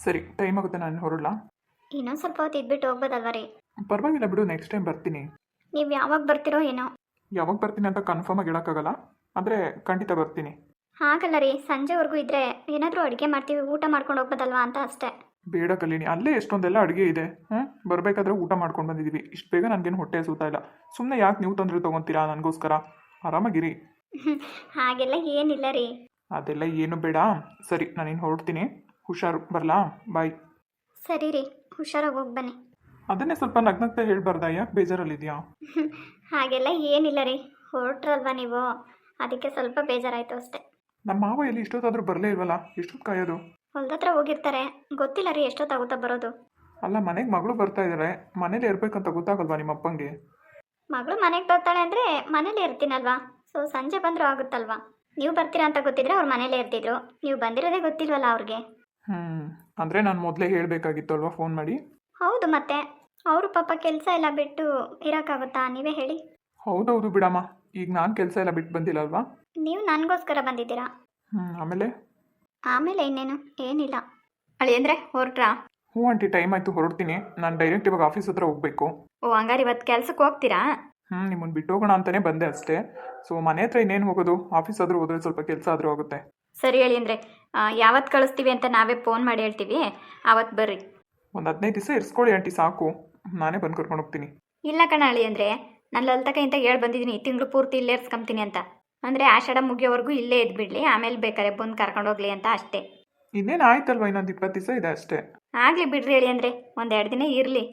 ಸರಿ, ಟೈಮ್ ಆಗುತ್ತೆ, ನಾನು ಹೊರಡ್ಲಾ? ಇನ್ನೊಂದು ಸ್ವಲ್ಪ ಹೊತ್ತು ಇದ್ಬಿಟ್ಟು ಹೋಗ್ಬೋದಲ್ವ ರೀ? ಪರವಾಗಿಲ್ಲ ಬಿಡು, ನೆಕ್ಸ್ಟ್ ಟೈಮ್ ಬರ್ತೀನಿ. ನೀವು ಯಾವಾಗ ಬರ್ತಿರೋ ಏನೋ. ಯಾವಾಗ ಬರ್ತೀನಿ ಅಂತ ಕನ್ಫರ್ಮ್ ಆಗಿ ಹೇಳೋಕ್ಕಾಗಲ್ಲ, ಆದರೆ ಖಂಡಿತ ಬರ್ತೀನಿ. ಹಾಗಲ್ಲ ರೀ, ಸಂಜೆವರೆಗೂ ಇದ್ದರೆ ಏನಾದರೂ ಅಡುಗೆ ಮಾಡ್ತೀವಿ, ಊಟ ಮಾಡ್ಕೊಂಡು ಹೋಗ್ಬೋದಲ್ವಾ ಅಂತ ಅಷ್ಟೇ. ಬೇಡ ಕಲ್ಯಾಣಿ, ಅಲ್ಲೇ ಎಷ್ಟೊಂದೆಲ್ಲ ಅಡುಗೆ ಇದೆ. ಬರಬೇಕಾದ್ರೆ ಊಟ ಮಾಡ್ಕೊಂಡು ಬಂದಿದ್ದೀವಿ. ಇಷ್ಟು ಬೇಗ ನನಗೇನು ಹೊಟ್ಟೆ ಹಸಿತಾ ಇಲ್ಲ. ಸುಮ್ಮನೆ ಯಾಕೆ ನೀವು ತೊಂದರೆ ತೊಗೊತೀರಾ ನನಗೋಸ್ಕರ? ಆರಾಮಾಗಿರಿ. ಹಾಗೆಲ್ಲ ಏನಿಲ್ಲ ರೀ. ಅದೆಲ್ಲ ಏನು ಬೇಡ. ಸರಿ, ನಾನಿನ್ನು ಹೊರಡ್ತೀನಿ. ಹುಷಾರು, ಬರಲಾ? ಬಾಯ್. ಸರಿ ರೀ, ಹುಷಾರಾಗಿ ಹೋಗಿ ಬನ್ನಿ. ಅದನ್ನೇ ಸ್ವಲ್ಪ ನಗ್ನಗ್ತಾ ಹೇಳ್ಬಾರ್ದಾ? ಯಾಕೆ ಬೇಜಾರಲ್ಲಿದೆಯಾ? ಹಾಗೆಲ್ಲ ಏನಿಲ್ಲ ರೀ, ಹೊರಟ್ರಲ್ವಾ ನೀವು, ಅದಕ್ಕೆ ಸ್ವಲ್ಪ ಬೇಜಾರಾಯಿತು ಅಷ್ಟೇ. ನಮ್ಮ ಮಾವ ಎಲ್ಲಿ ಇಷ್ಟೊತ್ತಾದರೂ ಬರಲೇ ಇಲ್ವಲ್ಲ? ಎಷ್ಟೊತ್ತು ಕಾಯೋದು? ಹೊಲ್ದತ್ರ ಹೋಗಿರ್ತಾರೆ, ಗೊತ್ತಿಲ್ಲ ರೀ ಎಷ್ಟೊತ್ತಾಗುತ್ತಾ ಬರೋದು. ಅಲ್ಲ, ಮನೆಗೆ ಮಗಳು ಬರ್ತಾ ಇದ್ದಾರೆ, ಮನೇಲಿ ಇರ್ಬೇಕಂತ ಗೊತ್ತಾಗಲ್ವಾ ನಿಮ್ಮ ಅಪ್ಪಂಗೆ? ಮಗಳು ಮನೆಗೆ ಬರ್ತಾಳೆ ಅಂದರೆ ಮನೇಲಿ ಇರ್ತೀನಲ್ವಾ, ಸೊ ಸಂಜೆ ಬಂದರೂ ಆಗುತ್ತಲ್ವಾ. ನೀವು ಬರ್ತೀರಾ ಅಂತ ಗೊತ್ತಿದ್ರೆ ಅವ್ರು ಮನೇಲೇ ಇರ್ತಿದ್ರು, ನೀವು ಬಂದಿರೋದೇ ಗೊತ್ತಿಲ್ವಲ್ಲ ಅವ್ರಿಗೆ. ಅಂದರೆ ನಾನು ಮೊದಲೇ ಹೇಳಬೇಕಾಗಿತ್ತು ಅಲ್ವಾ ಫೋನ್ ಮಾಡಿ? ಹೌದು, ಮತ್ತೆ ಅವರು ಪಾಪ ಕೆಲಸ ಎಲ್ಲ ಬಿಟ್ಟು ಇರೋಕ್ಕಾಗುತ್ತಾ, ನೀವೇ ಹೇಳಿ. ಹೌದೌದು ಬಿಡಮ್ಮ, ಈಗ ನಾನು ಕೆಲಸ ಎಲ್ಲ ಬಿಟ್ಟು ಬಂದಿಲ್ಲ ಅಲ್ವಾ? ನೀವು ನನಗೋಸ್ಕರ ಬಂದಿದ್ದೀರಾ. ಆಮೇಲೆ ಆಮೇಲೆ ಇನ್ನೇನು, ಏನಿಲ್ಲ. ಅಳಿ ಅಂದರೆ ಹೊರಟ್ರಾ? ಹ್ಞೂ ಆಂಟಿ, ಟೈಮ್ ಆಯಿತು, ಹೊರಡ್ತೀನಿ. ನಾನು ಡೈರೆಕ್ಟ್ ಇವಾಗ ಆಫೀಸ್ ಹತ್ರ ಹೋಗಬೇಕು. ಓ, ಹಂಗಾರೆ ಇವತ್ತು ಕೆಲ್ಸಕ್ಕೆ ಹೋಗ್ತೀರಾ? ನಿಮ್ಮನ್ನು ಬಿಟ್ಟು ಹೋಗೋಣ ಅಂತಲೇ ಬಂದೆ ಅಷ್ಟೇ. ಸೊ ಮನೆ ಹತ್ರ ಇನ್ನೇನು ಹೋಗೋದು, ಆಫೀಸ್ ಆದರೂ ಹೋದರೆ ಸ್ವಲ್ಪ ಕೆಲಸ ಆದರೂ ಆಗುತ್ತೆ. ಸರಿ ಹೇಳಿ ಅಂದರೆ, ಯಾವತ್ತು ಕಳಿಸ್ತೀವಿ ಅಂತ ನಾವೇ ಫೋನ್ ಮಾಡಿ ಹೇಳ್ತೀವಿ, ಆವತ್ತು ಬರ್ರಿ. ಒಂದು 15 ದಿವಸ ಇರಿಸ್ಕೊಳ್ಳಿ ಆಂಟಿ, ಸಾಕು. ನಾನೇ ಬಂದು ಕರ್ಕೊಂಡು ಹೋಗ್ತೀನಿ. ಇಲ್ಲ ಕಣ ಅಳಿ ಅಂದರೆ, ನಾನು ಲಲಿತಕ್ಕ ಅಂತ ಹೇಳಿ ಬಂದಿದ್ದೀನಿ, ತಿಂಗಳು ಪೂರ್ತಿ ಇಲ್ಲೇ ಇರ್ಸ್ಕೊಂತೀನಿ ಅಂತ. ಅಂದರೆ ಆಷಾಢ ಮುಗಿಯೋವರೆಗೂ ಇಲ್ಲೇ ಇದ್ಬಿಡ್ಲಿ, ಆಮೇಲೆ ಬೇಕಾದ್ರೆ ಬಂದು ಕರ್ಕೊಂಡು ಹೋಗ್ಲಿ ಅಂತ ಅಷ್ಟೇ. ಇನ್ನೇನು ಆಯ್ತಲ್ವ, ಇನ್ನೊಂದು 20 ದಿವಸ ಇದೆ ಅಷ್ಟೇ. ಆಗಲಿ ಬಿಡ್ರಿ ಹೇಳಿ ಅಂದರೆ, ಒಂದು 2 ದಿನ ಇರಲಿ.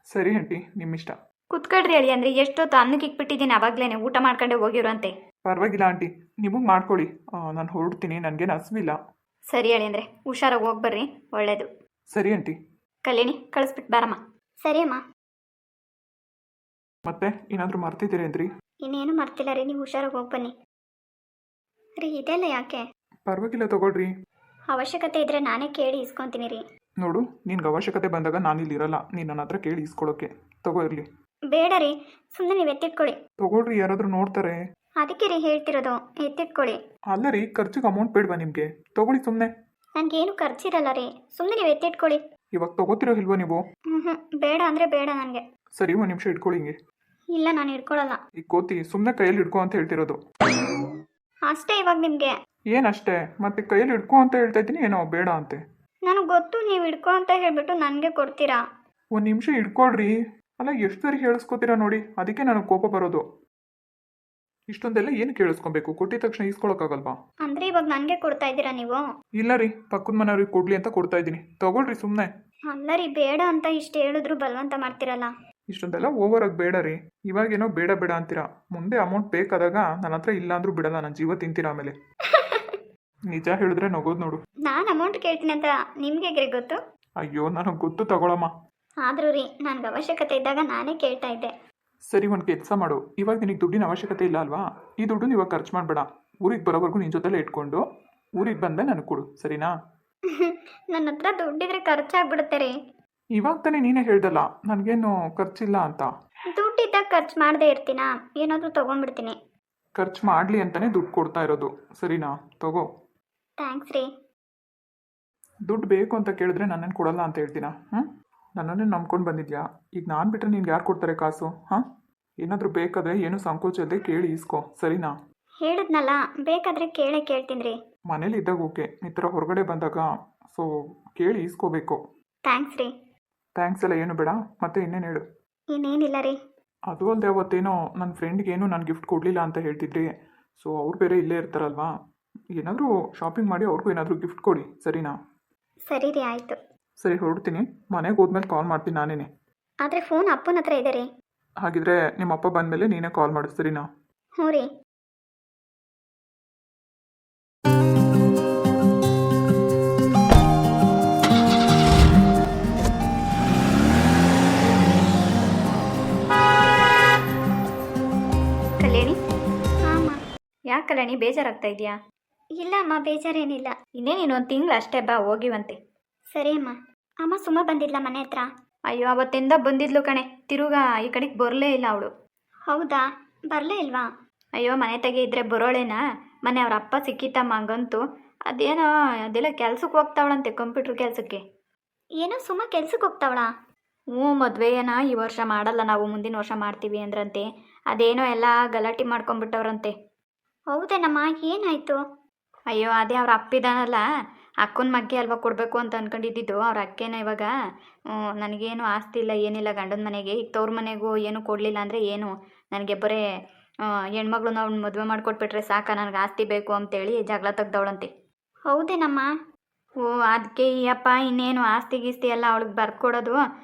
ಸರಿ ಆಂಟಿ, ನಿಮ್ಮಿಷ್ಟ. ಕುತ್ಕೊಳ್ರಿ ಹೇಳಿ ಅಂದರೆ, ಎಷ್ಟೊತ್ತು ಅನ್ನಕ್ಕೆ ಇಕ್ಬಿಟ್ಟಿದ್ದೀನಿ, ಅವಾಗಲೇ ಊಟ ಮಾಡ್ಕೊಂಡೆ ಹೋಗಿರುವಂತೆ. ಪರವಾಗಿಲ್ಲ ಆಂಟಿ, ನಿಮಗೆ ಮಾಡ್ಕೊಳ್ಳಿ. ನಾನು ಹೊರಡ್ತೀನಿ, ನನಗೇನು ಹಸಿವಿಲ್ಲ. ಸರಿ ಹೇಳಿ ಅಂದರೆ, ಹುಷಾರಾಗಿ ಹೋಗ್ಬರ್ರಿ, ಒಳ್ಳೇದು. ಸರಿ ಆಂಟಿ. ಕಲ್ಯಾಣಿ, ಕಳಿಸ್ಬಿಟ್ಟು ಬಾರಮ್ಮ. ಸರಿ ಅಮ್ಮ. ಮತ್ತೆ ಏನಾದರೂ ಮರ್ತಿದ್ದೀರೇನ್ರಿ? ಇನ್ನೇನು ಮರ್ತಿಲ್ಲ ರೀ, ನೀವು ಹುಷಾರಾಗಿ ಹೋಗಿ ಬನ್ನಿ. ರೀ, ಇದೆಲ್ಲ ಯಾಕೆ? ಪರವಾಗಿಲ್ಲ, ತಗೊಳ್ರಿ. ಅವಶ್ಯಕತೆ ಇದ್ದರೆ ನಾನೇ ಕೇಳಿ ಇಸ್ಕೊತೀನಿ ರೀ. ನೋಡು, ನಿನ್ಗೆ ಅವಶ್ಯಕತೆ ಬಂದಾಗ ನಾನಿಲ್ಲಿ ಇರಲ್ಲ, ನೀನು ನನ್ನ ಹತ್ರ ಕೇಳಿ ಇಸ್ಕೊಳ್ಳೋಕ್ಕೆ. ತಗೋ ಇರಲಿ. ಬೇಡ ರೀ, ಸುಮ್ಮನೆ ನೀವು ಎತ್ತಿಟ್ಕೊಳ್ಳಿ. ತಗೊಳ್ರಿ, ಯಾರಾದರೂ ನೋಡ್ತಾರೆ. ಅದಕ್ಕೆ ರೀ ಹೇಳ್ತಿರೋದು, ಎತ್ತಿಟ್ಕೊಳ್ಳಿ. ಅಲ್ಲ ರೀ, ಖರ್ಚಿಗೆ ಅಮೌಂಟ್ ಬೇಡವಾ ನಿಮಗೆ? ತಗೊಳ್ಳಿ ಸುಮ್ಮನೆ. ನನಗೇನು ಖರ್ಚಿರಲ್ಲ ರೀ, ಸುಮ್ಮನೆ ನೀವು ಎತ್ತಿಟ್ಕೊಳ್ಳಿ. ಇವಾಗ ತಗೋತಿರೋ ಇಲ್ವೋ ನೀವು? ಬೇಡ ಅಂದರೆ ಬೇಡ ನನಗೆ. ಸರಿ, ಒಂದು ನಿಮಿಷ ಇಟ್ಕೊಳ್ಳಿ ಹಿಂಗೆ. ಇಲ್ಲ, ನಾನು ಇಟ್ಕೊಳ್ಳಲ್ಲ. ಈಗ ಕೋತಿ, ಸುಮ್ಮನೆ ಕೈಯಲ್ಲಿ ಹಿಡ್ಕೊ ಅಂತ ಹೇಳ್ತಿರೋದು ಅಷ್ಟೇ. ಇವಾಗ ನಿಮಗೆ ಏನಷ್ಟೇ? ಮತ್ತೆ ಕೈಯಲ್ಲಿ ಹಿಡ್ಕೊ ಅಂತ ಹೇಳ್ತಾ ಇದ್ದೀನಿ, ಏನೋ ಬೇಡ ಅಂತೆ. ನನಗೆ ಗೊತ್ತು, ನೀವು ಇಟ್ಕೊ ಅಂತ ಹೇಳ್ಬಿಟ್ಟು ನನಗೆ ಕೊಡ್ತೀರಾ. ಒಂದು ನಿಮಿಷ ಇಟ್ಕೊಳ್ರಿ. ಅಲ್ಲ, ಎಷ್ಟು ಸರಿ ಹೇಳಿಸ್ಕೋತೀರಾ ನೋಡಿ, ಅದಕ್ಕೆ ನನಗೆ ಕೋಪ ಬರೋದು. ಇಷ್ಟೊಂದೆಲ್ಲ ಏನು ಕೇಳಿಸ್ಕೊಬೇಕು? ಕೊಟ್ಟಿದ ತಕ್ಷಣ ಇಸ್ಕೊಳಕ್ಕಾಗಲ್ವಾ? ಅಂದರೆ ಇವಾಗ ನನಗೆ ಕೊಡ್ತಾ ಇದ್ದೀರಾ ನೀವು? ಇಲ್ಲ ರೀ, ಪಕ್ಕದ ಮನೆಯವ್ರಿಗೆ ಕೊಡ್ಲಿ ಅಂತ ಕೊಡ್ತಾ ಇದ್ದೀನಿ. ತಗೊಳ್ರಿ ಸುಮ್ಮನೆ. ಅಲ್ಲ ರೀ, ಬೇಡ ಅಂತ ಇಷ್ಟು ಹೇಳಿದ್ರು ಬಲವಂತ ಮಾಡ್ತಿರಲ್ಲ. ಇಷ್ಟೊಂದೆಲ್ಲ ಓವರಾಗಿ ಬೇಡ ರೀ. ಇವಾಗೇನೋ ಬೇಡ ಬೇಡ ಅಂತೀರಾ, ಮುಂದೆ ಅಮೌಂಟ್ ಬೇಕಾದಾಗ ನನ್ನ ಹತ್ರ ಇಲ್ಲ ಅಂದ್ರೂ ಬಿಡಲ್ಲ, ನನ್ನ ಜೀವ ತಿಂತೀರಾ ಆಮೇಲೆ. ನಿಜ ಹೇಳಿದ್ರೆ ನಗೋದು ನೋಡು. ನಾನು ಅಮೌಂಟ್ ಕೇಳ್ತೀನಿ ಅಂತ ನಿಮ್ಗೆ ಹೇಗೆ ಗೊತ್ತು? ಅಯ್ಯೋ, ನನಗೆ ಗೊತ್ತು, ತಗೊಳಮ್ಮ. ಆದರೂ ರೀ, ನನಗೆ ಅವಶ್ಯಕತೆ ಇದ್ದಾಗ ನಾನೇ ಕೇಳ್ತಾ ಇದ್ದೆ. ಸರಿ, ಒಂದು ಕೆಲಸ ಮಾಡು. ಇವಾಗ ನಿನಗೆ ದುಡ್ಡಿನ ಅವಶ್ಯಕತೆ ಇಲ್ಲ ಅಲ್ವಾ? ಈ ದುಡ್ಡು ಇವಾಗ ಖರ್ಚು ಮಾಡಬೇಡ. ಊರಿಗೆ ಬರೋವರೆಗೂ ನಿನ್ನ ಜೊತೆಲೇ ಇಟ್ಕೊಂಡು ಊರಿಗೆ ಬಂದೆ ನನಗೆ ಕೊಡು, ಸರಿನಾ? ನನ್ನ ಹತ್ರ ದುಡ್ಡಿದ್ರೆ ಖರ್ಚಾಗ್ಬಿಡುತ್ತೆ ರೀ. ಇವಾಗ ತಾನೇ ನೀನೇ ಹೇಳ್ದಲ್ಲ ನನಗೇನು ಖರ್ಚಿಲ್ಲ ಅಂತ. ದುಡ್ಡಿದ್ದಾಗ ಖರ್ಚು ಮಾಡದೇ ಇರ್ತೀನಾ? ಏನಾದರೂ ತೊಗೊಂಡ್ಬಿಡ್ತೀನಿ. ಖರ್ಚು ಮಾಡಲಿ ಅಂತಲೇ ದುಡ್ಡು ಕೊಡ್ತಾ ಇರೋದು, ಸರಿನಾ? ತಗೋ. ಥ್ಯಾಂಕ್ಸ್ ರೀ. ದುಡ್ಡು ಬೇಕು ಅಂತ ಕೇಳಿದ್ರೆ ನನ್ನನ್ನು ಕೊಡಲ್ಲ ಅಂತ ಹೇಳ್ತೀನಾ? ನನ್ನನ್ನೇ ನಂಬ್ಕೊಂಡು ಬಂದಿದ್ಯಾ? ಈಗ ನಾನು ಬಿಟ್ಟರೆ ನಿನ್ಗೆ ಯಾರು ಕೊಡ್ತಾರೆ ಕಾಸು? ಏನಾದರೂ ಬೇಕಾದರೆ ಏನು ಸಂಕೋಚ ಇಲ್ಲದೆ ಕೇಳಿ ಇಸ್ಕೋ, ಸರಿನಾ? ಹೇಳಿದ್ನಲ್ಲ, ಬೇಕಾದರೆ ಕೇಳ್ತೀನಿ ರೀ. ಮನೇಲಿ ಇದ್ದಾಗ ಓಕೆ, ಈ ಥರ ಹೊರಗಡೆ ಬಂದಾಗ ಸೊ ಕೇಳಿ ಇಸ್ಕೋಬೇಕು. ಥ್ಯಾಂಕ್ಸ್ ರೀ. ಥ್ಯಾಂಕ್ಸ್ ಎಲ್ಲ ಏನು ಬೇಡ. ಮತ್ತೆ ಇನ್ನೇನು ಹೇಳು? ಇನ್ನೇನಿಲ್ಲ ರೀ. ಅದು ಅಲ್ಲದೆ ಅವತ್ತೇನೋ ನನ್ನ ಫ್ರೆಂಡ್ಗೇನು ನಾನು ಗಿಫ್ಟ್ ಕೊಡಲಿಲ್ಲ ಅಂತ ಹೇಳ್ತಿದ್ರಿ. ಸೊ ಅವ್ರು ಬೇರೆ ಇಲ್ಲೇ ಇರ್ತಾರಲ್ವಾ, ಏನಾದರೂ ಶಾಪಿಂಗ್ ಮಾಡಿ ಅವ್ರಿಗೂ ಏನಾದರೂ ಗಿಫ್ಟ್ ಕೊಡಿ, ಸರಿನಾ? ಸರಿ ರೀ, ಆಯಿತು. ಸರಿ, ಹೊರಡ್ತೀನಿ. ಮನೆಗೆ ಹೋದ್ಮೇಲೆ ಕಾಲ್ ಮಾಡ್ತೀನಿ ನಾನೇನೆ. ಆದರೆ ಫೋನ್ ಅಪ್ಪನ ಹತ್ರ ಇದೆ ರೀ. ಹಾಗಿದ್ರೆ ನಿಮ್ಮ ಅಪ್ಪ ಬಂದಮೇಲೆ ನೀನೇ ಕಾಲ್ ಮಾಡು, ಸರಿನಾ? ಹ್ಞೂ ರೀ. ಕಲ್ಯಾಣಿ. ಹಾಂ ಅಮ್ಮ. ಯಾಕೆ ಕಲ್ಯಾಣಿ, ಬೇಜಾರಾಗ್ತಾ ಇದೆಯಾ? ಇಲ್ಲ ಅಮ್ಮ, ಬೇಜಾರೇನಿಲ್ಲ. ಇನ್ನೇನು ಒಂದು ತಿಂಗಳು ಅಷ್ಟೇ, ಬಾ ಹೋಗಿವಂತೆ. ಸರಿ ಅಮ್ಮ. ಅಮ್ಮ ಸುಮ್ಮ ಬಂದಿದ್ಲ ಮನೆ ಹತ್ರ? ಅಯ್ಯೋ, ಅವತ್ತಿಂದ ಬಂದಿದ್ಲು ಕಣೆ, ತಿರುಗಾ ಈ ಕಡೆಗೆ ಬರಲೇ ಇಲ್ಲ ಅವಳು. ಹೌದಾ, ಬರಲೇ ಇಲ್ವಾ? ಅಯ್ಯೋ, ಮನೆ ತೆಗೆ ಇದ್ರೆ ಬರೋಳೇನಾ? ಮನೆ ಅವ್ರ ಅಪ್ಪ ಸಿಕ್ಕಿತ್ತಮ್ಮ, ಹಂಗಂತೂ. ಅದೆಲ್ಲ ಕೆಲ್ಸಕ್ಕೆ ಹೋಗ್ತಾವಳಂತೆ, ಕಂಪ್ಯೂಟ್ರ್ ಕೆಲಸಕ್ಕೆ. ಏನೋ ಸುಮ್ಮ ಕೆಲ್ಸಕ್ಕೆ ಹೋಗ್ತಾವಳಾ? ಹ್ಞೂ ಮದುವೆನ ಈ ವರ್ಷ ಮಾಡಲ್ಲ, ನಾವು ಮುಂದಿನ ವರ್ಷ ಮಾಡ್ತೀವಿ ಅಂದ್ರಂತೆ. ಅದೇನೋ ಎಲ್ಲ ಗಲಾಟೆ ಮಾಡ್ಕೊಂಬಿಟ್ಟವ್ರಂತೆ. ಹೌದೇನಮ್ಮ, ಏನಾಯ್ತು? ಅಯ್ಯೋ ಅದೇ ಅವ್ರ ಅಪ್ಪಿದಾನಲ್ಲ, ಅಕ್ಕನ ಮಗ್ಗೆ ಅಲ್ವಾ ಕೊಡಬೇಕು ಅಂತ ಅಂದ್ಕೊಂಡಿದ್ದು. ಅವ್ರ ಅಕ್ಕೇನ ಇವಾಗ ನನಗೇನು ಆಸ್ತಿ ಇಲ್ಲ ಏನಿಲ್ಲ ಗಂಡನ ಮನೆಗೆ, ಈಗ ತವ್ರ ಮನೆಗೂ ಏನು ಕೊಡಲಿಲ್ಲ ಅಂದರೆ ಏನು ನನಗೆ ಬರೀ ಹೆಣ್ಮಗ್ಳನ್ನ ಅವ್ನ ಮದುವೆ ಮಾಡಿಕೊಟ್ಬಿಟ್ರೆ ಸಾಕ, ನನಗೆ ಆಸ್ತಿ ಬೇಕು ಅಂತೇಳಿ ಜಗಳ ತೆಗ್ದವಳಂತೆ. ಹೌದೇನಮ್ಮ? ಓ ಅದಕ್ಕೆ ಈ ಅಪ್ಪ ಇನ್ನೇನು ಆಸ್ತಿ ಗೀಸ್ತಿ ಎಲ್ಲ ಅವಳಿಗೆ ಬರ್ಕೊಡೋದು.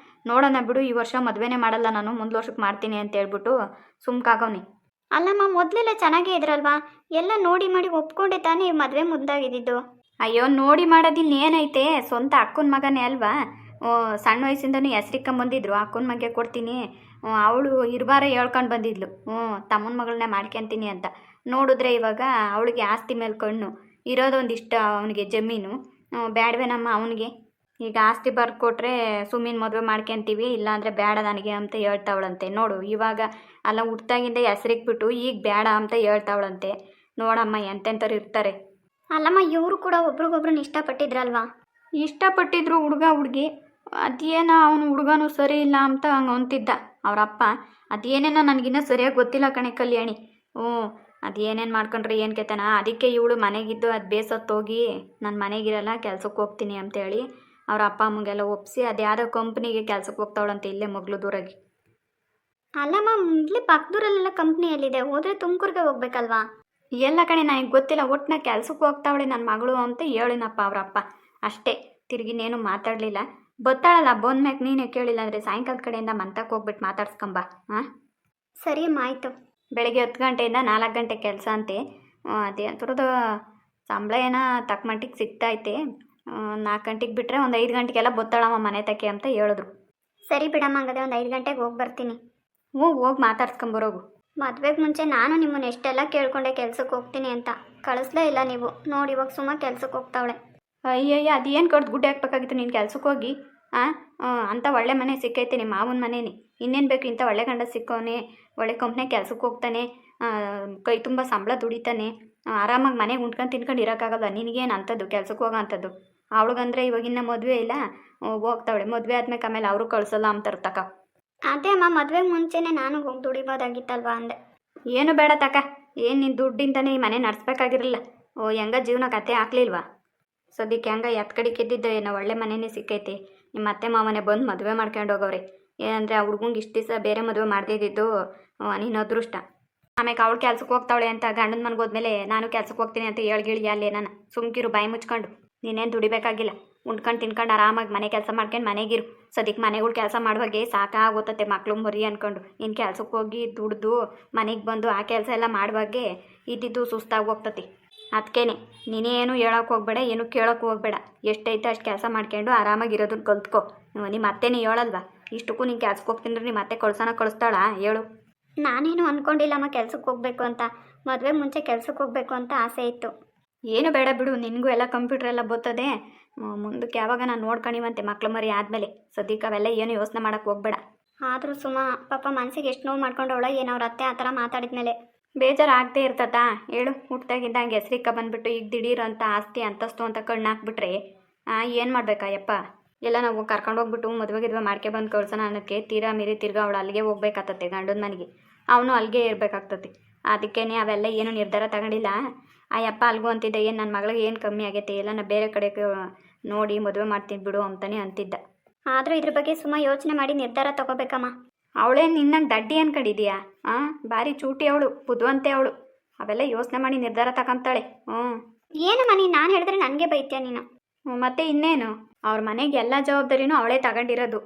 ನೋಡೋಣ ಬಿಡು, ಈ ವರ್ಷ ಮದುವೆನೇ ಮಾಡಲ್ಲ ನಾನು, ಮುಂದೆ ವರ್ಷಕ್ಕೆ ಮಾಡ್ತೀನಿ ಅಂತ ಹೇಳ್ಬಿಟ್ಟು ಸುಮ್ಕಾಗವ್ನಿ. ಅಲ್ಲಮ್ಮ, ಮೊದಲೆಲ್ಲ ಚೆನ್ನಾಗೇ ಇದ್ರಲ್ವಾ? ಎಲ್ಲ ನೋಡಿ ಮಾಡಿ ಒಪ್ಕೊಂಡೆ ತಾನೇ ಮದುವೆ ಮುಂದಾಗಿದ್ದು. ಅಯ್ಯೋ ನೋಡಿ ಮಾಡೋದಿಲ್ಲ ಏನೈತೆ, ಸ್ವಂತ ಅಕ್ಕನ ಮಗನೇ ಅಲ್ವಾ. ಸಣ್ಣ ವಯಸ್ಸಿಂದನೂ ಹೆಸ್ರಿಕ್ಕಂಬಂದಿದ್ರು ಅಕ್ಕನ ಮಗ್ಗೆ ಕೊಡ್ತೀನಿ, ಅವಳು ಇರಬಾರ ಹೇಳ್ಕೊಂಡು ಬಂದಿದ್ಲು ತಮ್ಮನ ಮಗಳನ್ನೇ ಮಾಡ್ಕೊತೀನಿ ಅಂತ. ನೋಡಿದ್ರೆ ಇವಾಗ ಅವಳಿಗೆ ಆಸ್ತಿ ಮೇಲೆ ಕಣ್ಣು, ಇರೋದೊಂದಿಷ್ಟ ಅವನಿಗೆ ಜಮೀನು. ಬ್ಯಾಡವೇನಮ್ಮ ಅವನಿಗೆ? ಈಗ ಆಸ್ತಿ ಬರ್ಕೊಟ್ರೆ ಸುಮ್ಮನೆ ಮದುವೆ ಮಾಡ್ಕೊತೀವಿ, ಇಲ್ಲಾಂದರೆ ಬೇಡ ನನಗೆ ಅಂತ ಹೇಳ್ತಾವಳಂತೆ. ನೋಡು ಇವಾಗ ಅಲ್ಲ ಹುಟ್ಟಾಗಿಂದ ಹೆಸ್ರಿಕ್ಬಿಟ್ಟು ಈಗ ಬೇಡ ಅಂತ ಹೇಳ್ತಾವಳಂತೆ. ನೋಡಮ್ಮ ಎಂತೆಂಥವ್ರು ಇರ್ತಾರೆ. ಅಲ್ಲಮ್ಮ, ಇವರು ಕೂಡ ಒಬ್ರಿಗೊಬ್ರನ್ನ ಇಷ್ಟಪಟ್ಟಿದ್ರಲ್ವಾ? ಇಷ್ಟಪಟ್ಟಿದ್ರು ಹುಡುಗ ಹುಡುಗಿ, ಅದೇನೋ ಅವನು ಹುಡುಗನೂ ಸರಿ ಇಲ್ಲ ಅಂತ ಹಂಗೆ ಅಂತಿದ್ದ ಅವರಪ್ಪ. ಅದೇನೇನೋ ನನಗಿನ್ನೂ ಸರಿಯಾಗಿ ಗೊತ್ತಿಲ್ಲ ಕಣೆ ಕಲ್ಯಾಣಿ. ಅದೇನೇನು ಮಾಡ್ಕೊಂಡ್ರೆ ಏನು ಕೇತನ. ಅದಕ್ಕೆ ಇವಳು ಮನೆಗಿದ್ದು ಅದು ಬೇಸತ್ತೋಗಿ ನಾನು ಮನೆಗಿರಲ್ಲ ಕೆಲ್ಸಕ್ಕೆ ಹೋಗ್ತೀನಿ ಅಂತೇಳಿ ಅವ್ರ ಅಪ್ಪ ಅಮ್ಮಗೆಲ್ಲ ಒಪ್ಪಿಸಿ ಅದು ಯಾವುದೋ ಕಂಪ್ನಿಗೆ ಕೆಲ್ಸಕ್ಕೆ ಹೋಗ್ತಾವಳಂತೆ, ಇಲ್ಲೇ ಮಗ್ಳು ದೂರಾಗಿ. ಅಲ್ಲಮ್ಮ, ಇಲ್ಲೇ ಪಕ್ಕದೂರಲ್ಲೆಲ್ಲ ಕಂಪ್ನಿಯಲ್ಲಿದೆ, ಹೋದರೆ ತುಮಕೂರಿಗೆ ಹೋಗ್ಬೇಕಲ್ವಾ? ಎಲ್ಲ ಕಣೆ ನನಗೆ ಗೊತ್ತಿಲ್ಲ, ಒಟ್ಟಿನ ಕೆಲ್ಸಕ್ಕೆ ಹೋಗ್ತಾವಳೆ ನನ್ನ ಮಗಳು ಅಂತ ಹೇಳಿನಪ್ಪ ಅವರಪ್ಪ. ಅಷ್ಟೇ, ತಿರುಗಿನೇನು ಮಾತಾಡಲಿಲ್ಲ. ಬತ್ತಾಳಲ್ಲ ಬಂದ್ಮ್ಯಾಕೆ ನೀನೇ ಕೇಳಿಲ್ಲ ಅಂದರೆ ಸಾಯಂಕಾಲದ ಕಡೆಯಿಂದ ಮಂತಕ್ಕೆ ಹೋಗ್ಬಿಟ್ಟು ಮಾತಾಡ್ಸ್ಕೊಂಬ. ಹಾಂ ಸರಿ ಅಮ್ಮ, ಆಯಿತು. ಬೆಳಗ್ಗೆ 10 ಗಂಟೆಯಿಂದ 4 ಗಂಟೆ ಕೆಲಸ ಅಂತೆ. ಅದೇ ಥರದ್ದು ಸಂಬಳ ಏನೋ ತಕ್ಕ ಮಟ್ಟಿಗೆ ಸಿಗ್ತೈತೆ. 4 ಗಂಟೆಗೆ ಬಿಟ್ಟರೆ ಒಂದು 5 ಗಂಟೆಗೆಲ್ಲ ಬತ್ತಾಳಮ್ಮ ಮನೆ ತಕ್ಕೆ ಅಂತ ಹೇಳಿದ್ರು. ಸರಿ ಬಿಡಮ್ಮ, ಹಂಗಾದ್ರೆ ಒಂದು 5 ಗಂಟೆಗೆ ಹೋಗಿ ಬರ್ತೀನಿ. ಹ್ಞೂ ಹೋಗಿ ಮಾತಾಡ್ಸ್ಕೊಂಬರೋಗು. ಮದುವೆಗೆ ಮುಂಚೆ ನಾನು ನಿಮ್ಮನ್ನು ಎಷ್ಟೆಲ್ಲ ಕೇಳ್ಕೊಂಡೆ ಕೆಲ್ಸಕ್ಕೆ ಹೋಗ್ತೀನಿ ಅಂತ, ಕಳಿಸ್ಲೇ ಇಲ್ಲ ನೀವು. ನೋಡಿ ಇವಾಗ ಸುಮ್ಮ ಕೆಲ್ಸಕ್ಕೆ ಹೋಗ್ತಾವಳೆ. ಅಯ್ಯಯ್ಯ ಅದೇನು ಕಡ್ದು ಗುಡ್ಡೆ ಹಾಕ್ಬೇಕಾಗಿತ್ತು ನೀನು ಕೆಲ್ಸಕ್ಕೆ ಹೋಗಿ. ಅಂಥ ಒಳ್ಳೆ ಮನೆ ಸಿಕ್ಕೈತೆ ನಿಮ್ಮ ಮಾವನ ಮನೇನೆ, ಇನ್ನೇನು ಬೇಕು? ಇಂಥ ಒಳ್ಳೆ ಗಂಡ ಸಿಕ್ಕೋನೆ, ಒಳ್ಳೆ ಕಂಪ್ನಿಗೆ ಕೆಲ್ಸಕ್ಕೆ ಹೋಗ್ತಾನೆ, ಕೈ ತುಂಬ ಸಂಬಳ ದುಡಿತಾನೆ, ಆರಾಮಾಗಿ ಮನೆಗೆ ಉಂಟ್ಕೊಂಡು ತಿನ್ಕೊಂಡು ಇರೋಕ್ಕಾಗಲ್ಲ. ನಿನಗೇನು ಅಂಥದ್ದು ಕೆಲ್ಸಕ್ಕೆ ಹೋಗೋ ಅಂಥದ್ದು? ಅವಳಿಗಂದ್ರೆ ಇವಾಗಿನ್ನ ಮದುವೆ ಇಲ್ಲ, ಹೋಗ್ತಾವಳೆ. ಮದುವೆ ಆದ್ಮೇಲೆ ಆಮೇಲೆ ಅವರು ಕಳಿಸಲ್ಲ ಅಂತಾರೆ ತಕ. ಅದೇ ಅಮ್ಮ, ಮದುವೆಗೆ ಮುಂಚೆನೇ ನಾನು ಹೋಗಿ ದುಡಿಬೋದಾಗಿತ್ತಲ್ವಾ ಅಂದೆ. ಏನು ಬೇಡ ತಕ, ಏನು ನಿನ್ನ ದುಡ್ಡಿಂದನೇ ಈ ಮನೆ ನಡೆಸ್ಬೇಕಾಗಿರಲಿಲ್ಲ. ಹೆಂಗ ಜೀವನ ಕತೆ ಹಾಕ್ಲಿಲ್ವಾ? ಸದ್ಯಕ್ಕೆ ಹೆಂಗ ಎತ್ಕಡಿಕೆ ಇದ್ದಿದ್ದು ಏನೋ ಒಳ್ಳೆ ಮನೆಯೇ ಸಿಕ್ಕೈತಿ. ನಿಮ್ಮ ಅತ್ತೆ ಮಾವನೇ ಬಂದು ಮದುವೆ ಮಾಡ್ಕೊಂಡು ಹೋಗವ್ರೆ. ಏನಂದರೆ ಆ ಹುಡ್ಗಂಗೆ ಇಷ್ಟು ದಿವಸ ಬೇರೆ ಮದುವೆ ಮಾಡ್ದಿದ್ದು ನೀನು ಅದೃಷ್ಟ. ಆಮೇಲೆ ಅವಳು ಕೆಲ್ಸಕ್ಕೆ ಹೋಗ್ತಾವಳೆ ಅಂತ ಗಂಡನ ಮನೆಗೆ ಹೋದ್ಮೇಲೆ ನಾನು ಕೆಲ್ಸಕ್ಕೆ ಹೋಗ್ತೀನಿ ಅಂತ ಹೇಳ್ಗಿಳಿ ಅಲ್ಲೇ ನಾನು ಸುಮ್ಕಿರು, ಬಾಯಿ ಮುಚ್ಕೊಂಡು. ನೀನೇನು ದುಡಿಬೇಕಾಗಿಲ್ಲ, ಉಂಡ್ಕೊಂಡು ತಿನ್ಕೊಂಡು ಆರಾಮಾಗಿ ಮನೆ ಕೆಲಸ ಮಾಡ್ಕೊಂಡು ಮನೆಗಿರು. ಸದ್ಯಕ್ಕೆ ಮನೆಗಳು ಕೆಲಸ ಮಾಡುವಾಗೆ ಸಾಕಾಗೋತತೆ ಮಕ್ಳು ಮರಿ ಅಂದ್ಕೊಂಡು. ನೀನು ಕೆಲ್ಸಕ್ಕೆ ಹೋಗಿ ದುಡ್ದು ಮನೆಗೆ ಬಂದು ಆ ಕೆಲಸ ಎಲ್ಲ ಮಾಡುವಾಗೆ ಇದ್ದಿದ್ದು ಸುಸ್ತಾಗಿ ಹೋಗ್ತತಿ. ಅದಕ್ಕೇನೆ ನೀನೇನು ಹೇಳೋಕೆ ಹೋಗ್ಬೇಡ, ಏನು ಕೇಳೋಕೆ ಹೋಗ್ಬೇಡ. ಎಷ್ಟೈತೆ ಅಷ್ಟು ಕೆಲಸ ಮಾಡ್ಕೊಂಡು ಆರಾಮಾಗಿರೋದನ್ನ ಕಲ್ತ್ಕೊ. ನಿಮ್ಮ ಅತ್ತೆನೇ ಹೇಳಲ್ವಾ ಇಷ್ಟಕ್ಕೂ ನೀನು ಕೆಲ್ಸಕ್ಕೆ ಹೋಗ್ತೀನಿ ನಿಮ್ಮ ಅತ್ತೆ ಕಳಿಸ್ತಾಳ ಹೇಳು? ನಾನೇನು ಅಂದ್ಕೊಂಡಿಲ್ಲಮ್ಮ ಕೆಲ್ಸಕ್ಕೆ ಹೋಗ್ಬೇಕು ಅಂತ. ಮದುವೆ ಮುಂಚೆ ಕೆಲ್ಸಕ್ಕೆ ಹೋಗ್ಬೇಕು ಅಂತ ಆಸೆ ಇತ್ತು. ಏನು ಬೇಡ ಬಿಡು, ನಿನಗೂ ಎಲ್ಲ ಕಂಪ್ಯೂಟರ್ ಎಲ್ಲ ಬರ್ತದೆ. ಮುಂದಕ್ಕೆ ಯಾವಾಗ ನಾನು ನೋಡ್ಕೊಂಡಿವಂತೆ ಮಕ್ಳು ಮರಿ ಆದಮೇಲೆ. ಸದ್ಯಕ್ಕೆ ಅವೆಲ್ಲ ಏನು ಯೋಚನೆ ಮಾಡೋಕ್ಕೆ ಹೋಗ್ಬೇಡ. ಆದರೂ ಸುಮ್ಮ ಪಾಪ ಮನಸ್ಸಿಗೆ ಎಷ್ಟು ನೋವು ಮಾಡ್ಕೊಂಡವಳ ಏನೋ ಅವ್ರ ಅತ್ತೆ ಆ ಥರ ಮಾತಾಡಿದ್ಮೇಲೆ. ಬೇಜಾರು ಆಗ್ತೇ ಇರ್ತತಾ ಹೇಳು? ಹುಟ್ಟಾಗಿದ್ದಂಗೆ ಹೆಸ್ರಿಕ್ಕ ಬಂದುಬಿಟ್ಟು ಈಗ ದಿಢೀರ್ ಅಂತ ಆಸ್ತಿ ಅಂತಸ್ತು ಅಂತ ಕಣ್ಣು ಹಾಕ್ಬಿಟ್ರೆ ಏನು ಮಾಡ್ಬೇಕಾಯಪ್ಪ? ಎಲ್ಲ ನಾವು ಕರ್ಕೊಂಡೋಗ್ಬಿಟ್ಟು ಮದುವೆ ಮಾಡ್ಕೆ ಬಂದು ಕಳ್ಸೋಣ ಅನ್ನೋಕ್ಕೆ ತೀರಾ ಮೀರಿ ತಿರ್ಗಾ ಅವಳು ಅಲ್ಲಿಗೆ ಹೋಗ್ಬೇಕಾಗ್ತತೆ ಗಂಡನ ಮನೆಗೆ. ಅವನು ಅಲ್ಲಿಗೆ ಇರಬೇಕಾಗ್ತತಿ. ಅದಕ್ಕೇ ಅವೆಲ್ಲ ಏನು ನಿರ್ಧಾರ ತಗೊಂಡಿಲ್ಲ. ಆ ಯಪ್ಪ ಅಲ್ಗೂ ಅಂತಿದ್ದ, ಏನು ನನ್ನ ಮಗಳಿಗೆ ಏನು ಕಮ್ಮಿ ಆಗೈತೆ, ಎಲ್ಲ ನಾ ಬೇರೆ ಕಡೆಗೆ ನೋಡಿ ಮದುವೆ ಮಾಡ್ತೀನಿ ಬಿಡು ಅಂತಲೇ ಅಂತಿದ್ದ. ಆದರೂ ಇದ್ರ ಬಗ್ಗೆ ಸುಮ್ಮ ಯೋಚನೆ ಮಾಡಿ ನಿರ್ಧಾರ ತಗೋಬೇಕಮ್ಮ. ಅವಳೇನು ನಿನ್ನಂಗೆ ದಡ್ಡಿ ಅನ್ಕೊಂಡಿದೀಯಾ? ಭಾರಿ ಚೂಟಿ ಅವಳು, ಬುದ್ಧಿವಂತೆ ಅವಳು. ಅವೆಲ್ಲ ಯೋಚನೆ ಮಾಡಿ ನಿರ್ಧಾರ ತಗೊಂತಾಳೆ. ಏನಮ್ಮ ನೀನು ನಾನು ಹೇಳಿದ್ರೆ ನನಗೆ ಬೈತ್ಯಾ ನೀನು? ಮತ್ತೆ ಇನ್ನೇನು, ಅವ್ರ ಮನೆಗೆ ಎಲ್ಲ ಜವಾಬ್ದಾರಿನೂ ಅವಳೇ ತಗೊಂಡಿರೋದು.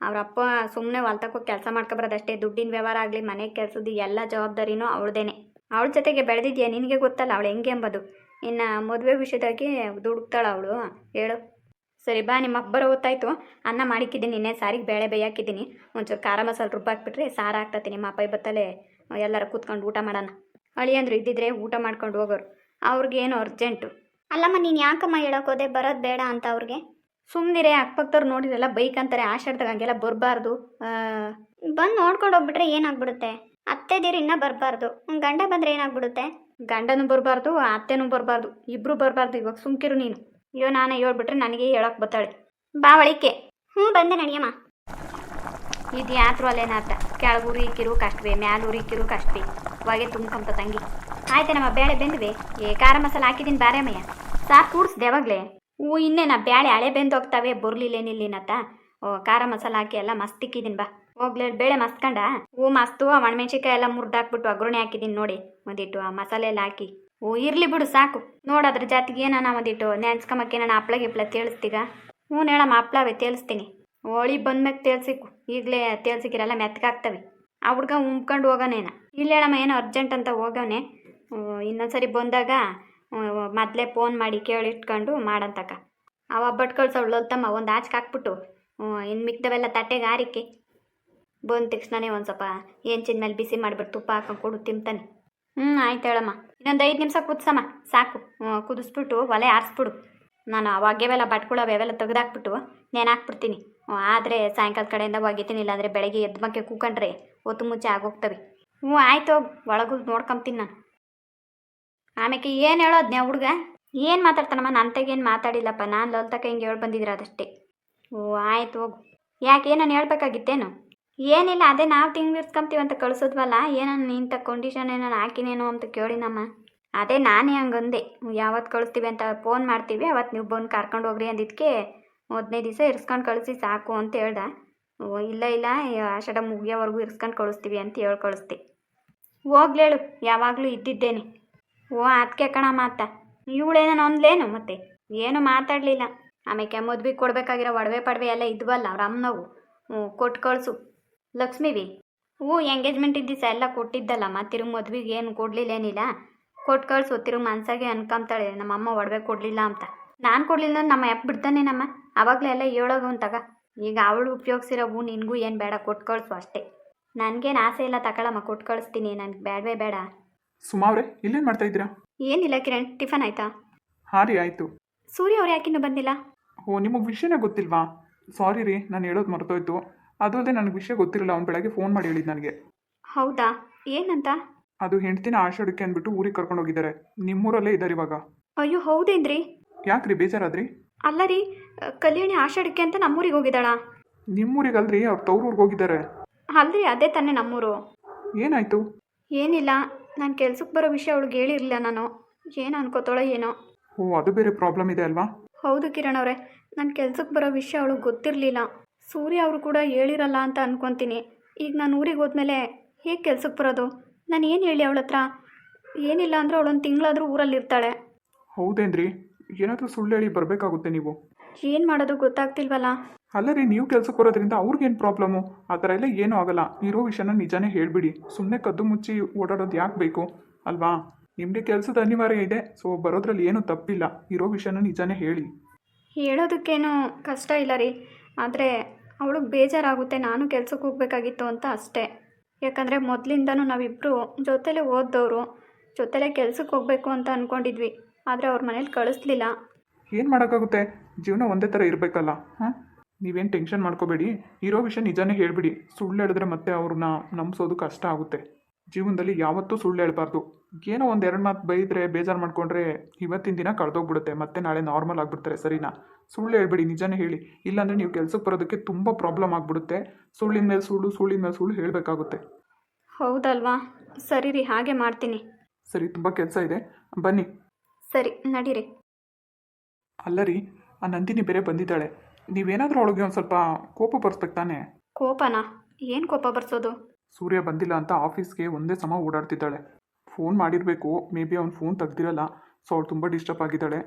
ಅವರಪ್ಪ ಸುಮ್ಮನೆ ಹೊಲ್ತಕ್ಕೋಗಿ ಕೆಲಸ ಮಾಡ್ಕೊಬರೋದಷ್ಟೇ. ದುಡ್ಡಿನ ವ್ಯವಹಾರ ಆಗಲಿ ಮನೆ ಕೆಲಸದ್ದು ಎಲ್ಲ ಜವಾಬ್ದಾರಿನೂ ಅವಳದೇನೆ. ಅವಳ ಜೊತೆಗೆ ಬೆಳೆದಿದ್ಯಾ, ನಿನಗೆ ಗೊತ್ತಲ್ಲ ಅವಳು ಹೆಂಗೆ ಎಂಬುದು. ಇನ್ನು ಮದುವೆ ವಿಷಯದಾಗಿ ದುಡುಕ್ತಾಳ ಅವಳು ಹೇಳು? ಸರಿ ಬಾ, ನಿಮ್ಮ ಅಬ್ಬರ ಹೊತ್ತಾಯ್ತು. ಅನ್ನ ಮಾಡಿಕ್ಕಿದ್ದೀನಿ, ನಿನ್ನೆ ಸಾರಿಗೆ ಬೇಳೆ ಬೇಯಾಕಿದ್ದೀನಿ. ಒಂಚೂರು ಖಾರ ಮಸಾಲೆ ರುಬ್ಬಾಕ್ಬಿಟ್ರೆ ಸಾರು ಆಗ್ತತಿ. ನಿಮ್ಮ ಅಪ್ಪ ಬತ್ತಲೆ ಎಲ್ಲರೂ ಕೂತ್ಕೊಂಡು ಊಟ ಮಾಡೋಣ. ಅಳಿಯಂದ್ರು ಇದ್ದಿದ್ರೆ ಊಟ ಮಾಡ್ಕೊಂಡು ಹೋಗೋರು. ಅವ್ರಿಗೇನು ಅರ್ಜೆಂಟು. ಅಲ್ಲಮ್ಮ ನೀನು ಯಾಕಮ್ಮ ಹೇಳೋಕೋದೆ ಬರೋದು ಬೇಡ ಅಂತ ಅವ್ರಿಗೆ? ಸುಮ್ಮನಿರೇ, ಅಕ್ಕಪಕ್ಕದವ್ರು ನೋಡಿರಲ್ಲ ಬೈಕ್ ಅಂತಾರೆ. ಆಷಾಢದಾಗ ಹಂಗೆಲ್ಲ ಬರಬಾರ್ದು. ಬಂದು ನೋಡ್ಕೊಂಡು ಹೋಗ್ಬಿಟ್ರೆ ಏನಾಗ್ಬಿಡುತ್ತೆ? ಅತ್ತೆದೀರು ಇನ್ನೂ ಬರಬಾರ್ದು, ಗಂಡ ಬಂದರೆ ಏನಾಗ್ಬಿಡುತ್ತೆ? ಗಂಡನೂ ಬರಬಾರ್ದು, ಅತ್ತೆನೂ ಬರಬಾರ್ದು, ಇಬ್ಬರು ಬರಬಾರ್ದು. ಇವಾಗ ಸುಮ್ಕಿರು ನೀನು. ಅಯ್ಯೋ ನಾನೇ ಹೇಳ್ಬಿಟ್ರೆ ನನಗೆ ಹೇಳೋಕೆ ಬರ್ತಾಳೆ. ಬಾ ಒಳಿಕೆ. ಹ್ಞೂ ಬಂದೆ ನಡಿಯಮ್ಮ. ಇದು ಯಾತ್ರು ಅಲ್ಲೇನಾತ ಕೆಳಗೂರು ಇಕ್ಕಿರು ಕಷ್ಟವೇ ಮ್ಯಾಲೂರು ಇಕ್ಕಿರು ಕಷ್ಟವೇ ಹೊಗೆ ತುಂಬ್ಕೊಂತ ತಂಗಿ. ಆಯ್ತೇನಮ್ಮ ಬೇಳೆ ಬೆಂದ್ವಿ. ಖಾರ ಮಸಾಲೆ ಹಾಕಿದ್ದೀನಿ ಬಾರಮ್ಮಯ್ಯ. ಸಾಕು ಕೂಡಿಸ್ದೆ ಯಾವಾಗಲೇ. ಇನ್ನೇನ ಬ್ಯಾಳೆ ಹಳೆ ಬೆಂದು ಹೋಗ್ತಾವೆ ಬೊರ್ಲಿಲ್ಲೇನಿಲ್ಲಿನತ್ತ. ಖಾರ ಮಸಾಲೆ ಹಾಕಿ ಎಲ್ಲ ಮಸ್ತ್ ಇಕ್ಕಿದ್ದೀನಿ ಬಾ. ಹೋಗ್ಲಿ ಬೇಳೆ ಮಸ್ತ್ಕಂಡ. ಮಸ್ತು ಒಣಮೆಣ್ಸಿಕಾಯಿ ಎಲ್ಲ ಮುರ್ದಾಕ್ಬಿಟ್ಟು ಒಗ್ಗರಣೆ ಹಾಕಿದ್ದೀನಿ ನೋಡಿ. ಒಂದಿಟ್ಟು ಆ ಮಸಾಲೆ ಎಲ್ಲ ಹಾಕಿ. ಇರ್ಲಿ ಬಿಡು ಸಾಕು. ನೋಡೋದ್ರ ಜಾತಿಗೆ ಏನಾನ ಒಂದಿಟ್ಟು ನೆನ್ಸ್ಕೊಂಬಕ್ಕೆ ನಾನು ಹಪ್ಳ ಗಿಪ್ಳ ತೇಳಿಸ್ತೀಗ. ಹೇಳಮ್ಮ ಹಪ್ಳವೇ ತೇಳಿಸ್ತೀನಿ. ಹೋಳಿ ಬಂದ್ಮ್ಯಾಗ ತೇಲ್ಸಿಕ್ಕು. ಈಗಲೇ ತೇಲ್ಸಿಕಿರಲ್ಲ ಮೆತ್ತಗಾಗ್ತವೆ. ಆ ಹುಡ್ಗ ಉಂಬ್ಕೊಂಡು ಹೋಗೋನೇನ. ಇಲ್ಲ ಹೇಳಮ್ಮ ಏನೋ ಅರ್ಜೆಂಟ್ ಅಂತ ಹೋಗವನೆ. ಇನ್ನೊಂದ್ಸರಿ ಬಂದಾಗ ಮೊದಲೇ ಫೋನ್ ಮಾಡಿ ಕೇಳಿಟ್ಕೊಂಡು ಮಾಡಂತಕ್ಕ. ಅವ ಬಟ್ ಕಳ್ಸವಳಲ್ತಮ್ಮ ಒಂದು ಆಚೆ ಹಾಕ್ಬಿಟ್ಟು ಇನ್ನು ಮಿಕ್ದವೆಲ್ಲ ತಟ್ಟೆಗೆ ಹಾರಿಕೆ ಬಂದ ತಕ್ಷಣನೇ ಒಂದು ಸ್ವಲ್ಪ ಹೆಂಚಿನ ಮೇಲೆ ಬಿಸಿ ಮಾಡಿಬಿಟ್ಟು ತುಪ್ಪ ಹಾಕೊಂಡು ಕೊಡು ತಿಂತಾನೆ. ಆಯ್ತು ಹೇಳಮ್ಮ. ಇನ್ನೊಂದು 5 ನಿಮಿಷ ಕುದಿಸಮ್ಮ ಸಾಕು. ಕುದಿಸ್ಬಿಟ್ಟು ಒಲೆ ಆರಿಸ್ಬಿಡು. ನಾನು ಅವಾಗೆವೆಲ್ಲ ಬಟ್ಕೊಳ್ಳೋವು ಅವೆಲ್ಲ ತೆಗೆದಾಕ್ಬಿಟ್ಟು ನೇನು ಹಾಕ್ಬಿಡ್ತೀನಿ. ಆದರೆ ಸಾಯಂಕಾಲ ಕಡೆಯಿಂದ ಒಗಿತೀನಿ. ಇಲ್ಲಾಂದರೆ ಬೆಳಗ್ಗೆ ಎದ್ದು ಮಕ್ಕೆ ಕೂಕೊಂಡ್ರೆ ಹೊತ್ತು ಮುಚ್ಚೆ ಆಗೋಗ್ತವೆ. ಆಯ್ತು ಹೋಗಿ ಒಳಗೂ ನೋಡ್ಕೊಂತೀನಿ ನಾನು. ಆಮೇಲೆ ಏನು ಹೇಳೋದ್ನೇ ಹುಡುಗ ಏನು ಮಾತಾಡ್ತಾನಮ್ಮ? ನನ್ನ ತೆಗೇನು ಮಾತಾಡಿಲ್ಲಪ್ಪ. ನಾನು ಲಲ್ತಕ್ಕ ಹಿಂಗೆ ಹೇಳಿ ಬಂದಿದ್ರೆ ಅದಷ್ಟೇ. ಆಯ್ತು ಹೋಗು. ಯಾಕೆ ನಾನು ಹೇಳ್ಬೇಕಾಗಿತ್ತೇನು? ಏನಿಲ್ಲ, ಅದೇ ನಾವು ತಿಂಗ್ಳಿರ್ಸ್ಕೊಂತೀವಿ ಅಂತ ಕಳಿಸೋದ್ವಲ್ಲ. ಏನನ್ನ ಇಂಥ ಕಂಡೀಷನ್ ಏನಾರು ಹಾಕಿನೇನೋ ಅಂತ ಕೇಳಿನಮ್ಮ. ಅದೇ ನಾನೇ ಹಂಗಂದೆ. ಯಾವತ್ತು ಕಳಿಸ್ತೀವಿ ಅಂತ ಫೋನ್ ಮಾಡ್ತೀವಿ ಅವತ್ತು ನೀವು ಬಂದು ಕರ್ಕೊಂಡು ಹೋಗ್ರಿ ಅಂದಿದ್ದಕ್ಕೆ 15 ದಿವಸ ಇರ್ಸ್ಕೊಂಡು ಕಳಿಸಿ ಸಾಕು ಅಂತ ಹೇಳ್ದ. ಇಲ್ಲ ಆಷಾಢ ಮುಗಿಯೋವರೆಗೂ ಇರ್ಸ್ಕೊಂಡು ಕಳಿಸ್ತೀವಿ ಅಂತ ಹೇಳಿ ಕಳಿಸ್ದೆ. ಹೋಗ್ಲೇಳು ಯಾವಾಗಲೂ ಇದ್ದಿದ್ದೇನೆ. ಅದಕ್ಕೆ ಕಣಮ್ಮ ಅತ್ತ. ಇವಳೇನೋ ಅಂದ್ಲೇನು ಮತ್ತೆ ಏನು ಮಾತಾಡಲಿಲ್ಲ. ಆಮೇಲೆ ಮದ್ವೆಗೆ ಕೊಡಬೇಕಾಗಿರೋ ಒಡವೆ ಪಡವೆ ಎಲ್ಲ ಇದ್ವಲ್ಲ ಅವ್ರ ಅಮ್ಮನವು. ಕೊಟ್ಟು ಕಳಿಸು ಲಕ್ಷ್ಮೀವಿ. ಎಂಗೇಜ್ಮೆಂಟ್ ಇದ್ದಿಸ ಎಲ್ಲ ಕೊಟ್ಟಿದ್ದಲ್ಲಮ್ಮ. ತಿರುಗಿ ಮದ್ವೆಗೆ ಏನು ಕೊಡಲಿಲ್ಲೇನಿಲ್ಲ. ಕೊಟ್ಟು ಕಳಿಸು. ತಿರುಗಿ ಮನ್ಸಾಗೆ ಅನ್ಕೊಂತಾಳೆ ನಮ್ಮಮ್ಮ ಒಡವೆ ಕೊಡಲಿಲ್ಲ ಅಂತ. ನಾನು ಕೊಡಲಿಲ್ಲ ನಮ್ಮ ಯಾಕೆ ಬಿಡ್ತಾನೆ ನಮ್ಮ. ಆವಾಗಲೇ ಎಲ್ಲ ಹೇಳೋದು ಅಂತಗ. ಈಗ ಅವಳು ಉಪಯೋಗಿಸಿರೋ ನಿನಗೂ ಏನು ಬೇಡ, ಕೊಟ್ಟು ಕಳಿಸು ಅಷ್ಟೇ. ನನಗೇನು ಆಸೆ ಇಲ್ಲ ತಗೊಳಮ್ಮ, ಕೊಟ್ಟು ಕಳಿಸ್ತೀನಿ. ನನಗೆ ಬೇಡವೇ ಬೇಡ. ಸುಮಾವ್ರೆ ಇಲ್ಲೇನು ಮಾಡ್ತಾ ಇದ್ದೀರಾ? ಏನಿಲ್ಲ ಕಿರಣ್, ಟಿಫನ್ ಆಯಿತಾ? ಹಾಂ ರೀ ಆಯಿತು. ಸೂರ್ಯ ಅವ್ರು ಯಾಕಿನ್ನೂ ಬಂದಿಲ್ಲ? ನಿಮಗೆ ವಿಷಯನೇ ಗೊತ್ತಿಲ್ವಾ? ಸಾರಿ ರೀ, ನಾನು ಹೇಳೋದು ಮರ್ತೋಯ್ತು. ಅದು ಅಲ್ಲದೆ ನನಗೆ ವಿಷಯ ಗೊತ್ತಿರಲಿಲ್ಲ. ಅವ್ನು ಬೆಳಗ್ಗೆ ಫೋನ್ ಮಾಡಿ ಹೇಳಿದ್ದು ನನಗೆ. ಹೌದಾ? ಏನಂತ? ಅದು ಹೆಂಡ್ತಿನ ಆಷಾಢಕ್ಕೆ ಅಂದ್ಬಿಟ್ಟು ಊರಿಗೆ ಕರ್ಕೊಂಡು ಹೋಗಿದ್ದಾರೆ. ನಿಮ್ಮೂರಲ್ಲೇ ಇದ್ದಾರೆ ಇವಾಗ. ಅಯ್ಯೋ ಹೌದೇನ್ರಿ? ಯಾಕ್ರಿ ಬೇಜಾರಾದ್ರಿ? ಅಲ್ಲ ರೀ, ಕಲ್ಯಾಣಿ ಆಷಾಢಕ್ಕೆ ಅಂತ ನಮ್ಮೂರಿಗೆ ಹೋಗಿದ್ದಾಳಾ? ನಿಮ್ಮೂರಿಗಲ್ರಿ, ಅವ್ರು ತವ್ರೂರಿಗೆ ಹೋಗಿದ್ದಾರೆ. ಅಲ್ರಿ ಅದೇ ತಾನೇ ನಮ್ಮೂರು. ಏನಾಯಿತು? ಏನಿಲ್ಲ, ನಾನು ಕೆಲ್ಸಕ್ಕೆ ಬರೋ ವಿಷಯ ಅವಳಿಗೆ ಹೇಳಿರಲಿಲ್ಲ ನಾನು. ಏನು ಅನ್ಕೋತಾಳೋ ಏನೋ. ಅದು ಬೇರೆ ಪ್ರಾಬ್ಲಮ್ ಇದೆ ಅಲ್ವಾ? ಹೌದು ಕಿರಣ್ ಅವರೇ, ನಾನು ಕೆಲ್ಸಕ್ಕೆ ಬರೋ ವಿಷಯ ಅವಳಿಗೆ ಗೊತ್ತಿರಲಿಲ್ಲ. ಸೂರ್ಯ ಅವರು ಕೂಡ ಹೇಳಿರಲ್ಲ ಅಂತ ಅನ್ಕೊತೀನಿ. ಈಗ ನಾನು ಊರಿಗೆ ಹೋದ್ಮೇಲೆ ಹೇಗೆ ಕೆಲ್ಸಕ್ಕೆ ಬರೋದು? ನಾನು ಏನು ಹೇಳಿ ಅವಳ ಹತ್ರ? ಏನಿಲ್ಲ ಅಂದರೆ ಅವಳೊಂದು ತಿಂಗಳಾದರೂ ಊರಲ್ಲಿರ್ತಾಳೆ. ಹೌದೇನ್ರಿ? ಏನಾದರೂ ಸುಳ್ಳು ಹೇಳಿ ಬರಬೇಕಾಗುತ್ತೆ ನೀವು. ಏನು ಮಾಡೋದು ಗೊತ್ತಾಗ್ತಿಲ್ವಲ್ಲ. ಅಲ್ಲ ರೀ, ನೀವು ಕೆಲ್ಸಕ್ಕೆ ಬರೋದ್ರಿಂದ ಅವ್ರಿಗೇನು ಪ್ರಾಬ್ಲಮ್ಮು? ಆ ಥರ ಎಲ್ಲ ಏನೂ ಆಗಲ್ಲ. ಇರೋ ವಿಷಯನ ನಿಜಾನೇ ಹೇಳಿಬಿಡಿ. ಸುಮ್ಮನೆ ಕದ್ದು ಮುಚ್ಚಿ ಓಡಾಡೋದು ಯಾಕೆ ಬೇಕು ಅಲ್ವಾ? ನಿಮಗೆ ಕೆಲಸದ ಅನಿವಾರ್ಯ ಇದೆ, ಸೊ ಬರೋದ್ರಲ್ಲಿ ಏನೂ ತಪ್ಪಿಲ್ಲ. ಇರೋ ವಿಷಯನ ನಿಜಾನೇ ಹೇಳಿ. ಹೇಳೋದಕ್ಕೇನು ಕಷ್ಟ ಇಲ್ಲ ರೀ, ಆದರೆ ಅವಳಿಗೆ ಬೇಜಾರಾಗುತ್ತೆ. ನಾನು ಕೆಲ್ಸಕ್ಕೆ ಹೋಗಬೇಕಾಗಿತ್ತು ಅಂತ ಅಷ್ಟೇ. ಯಾಕಂದರೆ ಮೊದಲಿಂದನೂ ನಾವಿಬ್ಬರು ಜೊತೆಲೇ ಓದ್ದವರು, ಜೊತೆಲೇ ಕೆಲ್ಸಕ್ಕೆ ಹೋಗಬೇಕು ಅಂತ ಅಂದ್ಕೊಂಡಿದ್ವಿ. ಆದರೆ ಅವ್ರ ಮನೇಲಿ ಕಳಿಸ್ಲಿಲ್ಲ. ಏನು ಮಾಡೋಕ್ಕಾಗುತ್ತೆ? ಜೀವನ ಒಂದೇ ಥರ ಇರಬೇಕಲ್ಲ. ಹಾಂ, ನೀವೇನು ಟೆನ್ಷನ್ ಮಾಡ್ಕೋಬೇಡಿ. ಇರೋ ವಿಷಯ ನಿಜಾನೇ ಹೇಳಿಬಿಡಿ. ಸುಳ್ಳು ಹೇಳಿದ್ರೆ ಮತ್ತೆ ಅವ್ರನ್ನ ನಂಬಿಸೋದು ಕಷ್ಟ ಆಗುತ್ತೆ. ಜೀವನದಲ್ಲಿ ಯಾವತ್ತೂ ಸುಳ್ಳು ಹೇಳ್ಬಾರ್ದು. ಏನೋ 1-2 ಮಾತು ಬೈದರೆ ಬೇಜಾರು ಮಾಡ್ಕೊಂಡ್ರೆ ಇವತ್ತಿನ ದಿನ ಕಳೆದೋಗ್ಬಿಡುತ್ತೆ. ಮತ್ತೆ ನಾಳೆ ನಾರ್ಮಲ್ ಆಗಿಬಿಡ್ತಾರೆ. ಸರಿನಾ? ಸುಳ್ಳು ಹೇಳ್ಬೇಡಿ, ನಿಜಾನೇ ಹೇಳಿ. ಇಲ್ಲಾಂದರೆ ನೀವು ಕೆಲಸಕ್ಕೆ ಬರೋದಕ್ಕೆ ತುಂಬ ಪ್ರಾಬ್ಲಮ್ ಆಗಿಬಿಡುತ್ತೆ. ಸುಳ್ಳಿನ ಮೇಲೆ ಸುಳ್ಳು ಹೇಳಬೇಕಾಗುತ್ತೆ. ಹೌದಲ್ವಾ? ಸರಿ ರೀ, ಹಾಗೆ ಮಾಡ್ತೀನಿ. ಸರಿ, ತುಂಬ ಕೆಲಸ ಇದೆ, ಬನ್ನಿ. ಸರಿ ನಡೀರಿ. ಅಲ್ಲ ರೀ, ಆ ನಂದಿನಿ ಬೇರೆ ಬಂದಿದ್ದಾಳೆ. ನೀವೇನಾದರೂ ಅವಳಿಗೆ ಒಂದು ಸ್ವಲ್ಪ ಕೋಪ ಬರ್ಸ್ಬೇಕು ತಾನೆ? ಕೋಪನಾ? ಏನು ಕೋಪ ಬರ್ಸೋದು? ಸೂರ್ಯ ಬಂದಿಲ್ಲ ಅಂತ ಆಫೀಸ್ಗೆ ಒಂದೇ ಸಮ ಓಡಾಡ್ತಿದ್ದಾಳೆ. ಫೋನ್ ಮಾಡಿರಬೇಕು, ಮೇ ಬಿ ಅವ್ನು ಫೋನ್ ತೆಗ್ದಿರಲ್ಲ. ಸೊ ಅವಳು ತುಂಬ ಡಿಸ್ಟರ್ಬ್ ಆಗಿದ್ದಾಳೆ.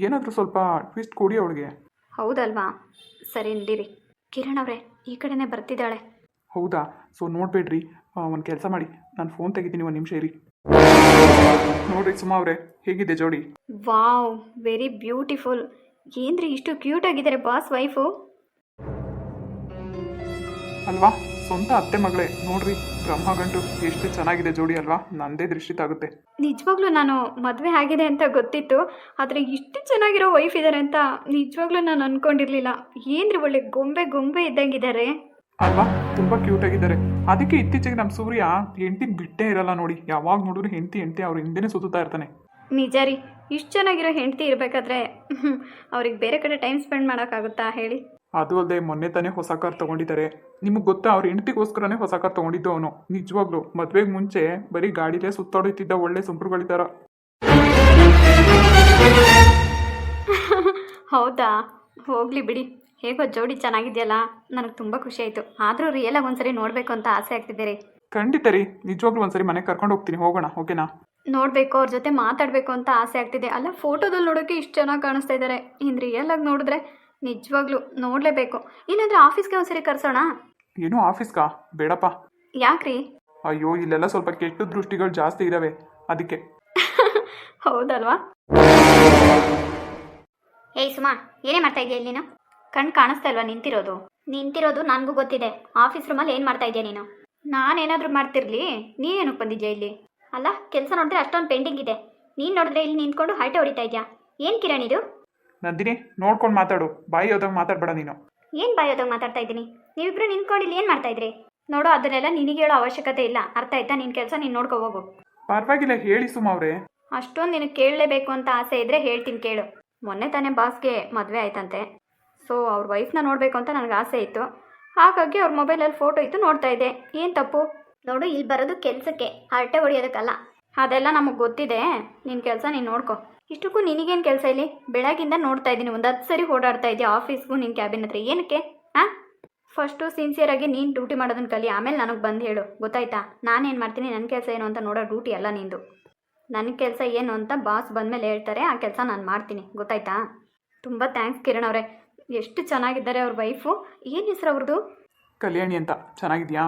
ಏನಾದರೂ ಸ್ವಲ್ಪ ಟ್ವಿಸ್ಟ್ ಕೊಡಿ ಅವಳಿಗೆ. ಹೌದಲ್ವಾ? ಸರಿ ನಡೀರಿ. ಕಿರಣ್ ಅವರೇ, ಈ ಕಡೆನೇ ಬರ್ತಿದ್ದಾಳೆ. ಹೌದಾ? ಸೊ ನೋಡಬೇಡ್ರಿ, ಒಂದು ಕೆಲಸ ಮಾಡಿ, ನಾನು ಫೋನ್ ತೆಗಿತೀನಿ, 1 ನಿಮಿಷ ಇರಿ. ನೋಡ್ರಿ ಸುಮಾ ಅವರೇ, ಹೇಗಿದೆ ಜೋಡಿ? Wow, very beautiful. ಏನ್ರಿ ಇಷ್ಟು ಕ್ಯೂಟ್ ಆಗಿದ್ದಾರೆ ಬಾಸ್ ವೈಫು? ಅಲ್ವಾ? ಸ್ವಂತ ಅತ್ತೆ ಮಗಳೇ. ನೋಡ್ರಿ, ಬ್ರಹ್ಮಗಂಟು ಎಷ್ಟು ಚೆನ್ನಾಗಿದೆ ಜೋಡಿ ಅಲ್ವಾ? ನಂದೇ ದೃಷ್ಟಿ ತಾಗುತ್ತೆ. ನಿಜವಾಗ್ಲೂ ನಾನು ಮದುವೆ ಆಗಿದೆ ಅಂತ ಗೊತ್ತಿತ್ತು, ಆದರೆ ಇಷ್ಟು ಚೆನ್ನಾಗಿರೋ ವೈಫ್ ಇದ್ದಾರೆ ಅಂತ ನಿಜವಾಗ್ಲೂ ನಾನು ಅಂದ್ಕೊಂಡಿರಲಿಲ್ಲ. ಏನ್ರಿ ಒಳ್ಳೆ ಗೊಂಬೆ ಇದ್ದಂಗಿದ್ದಾರೆ ಅಲ್ವಾ? ತುಂಬ ಕ್ಯೂಟ್ ಆಗಿದ್ದಾರೆ. ಅದಕ್ಕೆ ಇತ್ತೀಚೆಗೆ ನಮ್ಮ ಸೂರ್ಯ ಹೆಂಡ್ತಿನ ಬಿಟ್ಟೇ ಇರಲ್ಲ ನೋಡಿ. ಯಾವಾಗ ನೋಡಿದ್ರು ಹೆಂಡ್ತಿ ಅವ್ರ ಹಿಂದೆನೇ ಸುತ್ತಾ ಇರ್ತಾನೆ. ನಿಜ ರೀ, ಇಷ್ಟು ಚೆನ್ನಾಗಿರೋ ಹೆಂಡತಿ ಇರಬೇಕಾದ್ರೆ ಅವ್ರಿಗೆ ಬೇರೆ ಕಡೆ ಟೈಮ್ ಸ್ಪೆಂಡ್ ಮಾಡೋಕ್ಕಾಗುತ್ತಾ ಹೇಳಿ? ಅದು ಅಲ್ಲದೆ ಮೊನ್ನೆ ತಾನೇ ಹೊಸ ಕಾರ್ ತೊಗೊಂಡಿದ್ದಾರೆ. ನಿಮಗೆ ಗೊತ್ತಾ, ಅವ್ರ ಹೆಂಡತಿಗೋಸ್ಕರನೇ ಹೊಸ ಕಾರ್ ತೊಗೊಂಡಿದ್ದು ಅವನು. ನಿಜವಾಗ್ಲು ಮದುವೆಗೆ ಮುಂಚೆ ಬರೀ ಗಾಡಿಲೇ ಸುತ್ತಾಡುತ್ತಿದ್ದ ಒಳ್ಳೆ ಸುಂಪ್ರುಗಳ ಥರ. ಹೌದಾ, ಹೋಗಲಿ ಬಿಡಿ. ಹೇಗೋ ಜೋಡಿ ಚೆನ್ನಾಗಿದೆಯಲ್ಲ, ನನಗೆ ತುಂಬ ಖುಷಿ ಆಯಿತು. ಆದರೂ ರಿಯಲಾಗಿ ಒಂದ್ಸರಿ ನೋಡಬೇಕು ಅಂತ ಆಸೆ ಆಗ್ತಿದೆ ರೀ. ಖಂಡಿತ ರೀ, ನಿಜವಾಗ್ಲೂ ಒಂದ್ಸರಿ ಮನೆಗೆ ಕರ್ಕೊಂಡು ಹೋಗ್ತೀನಿ, ಹೋಗೋಣ, ಓಕೆನಾ? ನೋಡಬೇಕು, ಅವ್ರ ಜೊತೆ ಮಾತಾಡಬೇಕು ಅಂತ ಆಸೆ ಆಗ್ತಿದೆ. ಅಲ್ಲ, ಫೋಟೋದಲ್ಲಿ ನೋಡೋಕ್ಕೆ ಇಷ್ಟು ಚೆನ್ನಾಗಿ ಕಾಣಿಸ್ತಾ ಇದ್ದಾರೆ, ಇನ್ನು ರಿಯಲಾಗಿ ನೋಡಿದ್ರೆ ನಿಜವಾಗ್ಲೂ ನೋಡಲೇಬೇಕು. ಇಲ್ಲಾಂದರೆ ಆಫೀಸ್ಗೆ ಒಂದ್ಸರಿ ಕರ್ಸೋಣ. ಏನು ಆಫೀಸ್ಗಾ? ಬೇಡಪ್ಪ. ಯಾಕ್ರಿ? ಅಯ್ಯೋ, ಇಲ್ಲೆಲ್ಲ ಸ್ವಲ್ಪ ಕೆಟ್ಟ ದೃಷ್ಟಿಗಳು ಜಾಸ್ತಿ ಇದ್ದಾವೆ, ಅದಕ್ಕೆ. ಹೌದಲ್ವಾ? ಏಯ್ ಸುಮಾ, ಏನೇ ಮಾಡ್ತಾ ಇದೆಯಾ ಇಲ್ಲಿ ನೀನು? ಕಣ್ಣು ಕಾಣಿಸ್ತಾ ಇಲ್ವಾ ನಿಂತಿರೋದು ನನಗೂ ಗೊತ್ತಿದೆ. ಆಫೀಸ್ ರೂಮಲ್ಲಿ ಏನು ಮಾಡ್ತಾ ಇದೆಯಾ ನೀನು? ನಾನೇನಾದರೂ ಮಾಡ್ತಿರ್ಲಿ, ನೀನೇನಕ್ಕೆ ಬಂದಿದ್ಯಾ ಇಲ್ಲಿ? ಅಲ್ಲ, ಕೆಲಸ ನೋಡಿದ್ರೆ ಅಷ್ಟೊಂದು ಪೆಂಡಿಂಗ್ ಇದೆ, ನೀನು ನೋಡಿದ್ರೆ ಇಲ್ಲಿ ನಿಂತ್ಕೊಂಡು ಹರಟೆ ಹೊಡಿತಾ ಇದೆಯಾ? ಏನು ಕಿರಣ್ ಇದು? ನಂದಿನಿ, ನೋಡ್ಕೊಂಡು ಮಾತಾಡು, ಬಾಯಿ ಹೋದಾಗ ಮಾತಾಡ್ಬೇಡ ನೀನು. ಏನು ಬಾಯೋದಾಗ ಮಾತಾಡ್ತಾ ಇದ್ದೀನಿ? ನೀವಿಬ್ರು ನಿಂತ್ಕೊಂಡು ಇಲ್ಲಿ ಏನು ಮಾಡ್ತಾ ಇದ್ರಿ? ನೋಡು, ಅದನ್ನೆಲ್ಲ ನಿನಗೆ ಹೇಳೋ ಅವಶ್ಯಕತೆ ಇಲ್ಲ, ಅರ್ಥ ಆಯ್ತಾ? ನಿನ್ನ ಕೆಲಸ ನೀನು ನೋಡ್ಕೊ ಹೋಗು. ಪರವಾಗಿಲ್ಲ, ಹೇಳಿ ಸುಮ್ಮ ಅವ್ರೆ. ಅಷ್ಟೊಂದು ನಿನಗೆ ಕೇಳಲೇಬೇಕು ಅಂತ ಆಸೆ ಇದ್ದರೆ ಹೇಳ್ತೀನಿ ಕೇಳು. ಮೊನ್ನೆ ತಾನೇ ಬಾಸ್ಗೆ ಮದುವೆ ಆಯ್ತಂತೆ. ಸೊ ಅವ್ರ ವೈಫ್ನ ನೋಡಬೇಕು ಅಂತ ನನಗೆ ಆಸೆ ಇತ್ತು, ಹಾಗಾಗಿ ಅವ್ರ ಮೊಬೈಲಲ್ಲಿ ಫೋಟೋ ಇತ್ತು, ನೋಡ್ತಾ ಇದ್ದೆ. ಏನು ತಪ್ಪು? ನೋಡು, ಇಲ್ಲಿ ಬರೋದು ಕೆಲಸಕ್ಕೆ, ಹರಟೆ ಹೊಡಿಯೋದಕ್ಕಲ್ಲ. ಅದೆಲ್ಲ ನಮಗೆ ಗೊತ್ತಿದೆ, ನಿನ್ನ ಕೆಲಸ ನೀನು ನೋಡ್ಕೊ. ಇಷ್ಟಕ್ಕೂ ನಿನಗೇನು ಕೆಲಸ ಇಲ್ಲಿ? ಬೆಳಗಿಂದ ನೋಡ್ತಾ ಇದ್ದೀನಿ, ಒಂದು 10 ಸರಿ ಓಡಾಡ್ತಾ ಇದೆಯಾ ಆಫೀಸ್ಗೂ ನಿನ್ನ ಕ್ಯಾಬಿನ್ ಹತ್ರ. ಏನಕ್ಕೆ? ಹಾಂ, ಫಸ್ಟು ಸಿನ್ಸಿಯರಾಗಿ ನೀನು ಡ್ಯೂಟಿ ಮಾಡೋದನ್ನ ಕಲಿ, ಆಮೇಲೆ ನನಗೆ ಬಂದು ಹೇಳು, ಗೊತ್ತಾಯ್ತಾ? ನಾನೇನು ಮಾಡ್ತೀನಿ, ನನ್ನ ಕೆಲಸ ಏನು ಅಂತ ನೋಡೋ ಡ್ಯೂಟಿ ಅಲ್ಲ ನಿಂದು. ನನ್ನ ಕೆಲಸ ಏನು ಅಂತ ಬಾಸ್ ಬಂದಮೇಲೆ ಹೇಳ್ತಾರೆ, ಆ ಕೆಲಸ ನಾನು ಮಾಡ್ತೀನಿ, ಗೊತ್ತಾಯ್ತಾ? ತುಂಬ ಥ್ಯಾಂಕ್ಸ್ ಕಿರಣ್ ಅವರೇ, ಎಷ್ಟು ಚೆನ್ನಾಗಿದ್ದಾರೆ ಅವ್ರ ವೈಫು. ಏನು ಹೆಸರು ಅವ್ರದ್ದು? ಕಲ್ಯಾಣಿ ಅಂತ. ಚೆನ್ನಾಗಿದ್ಯಾ?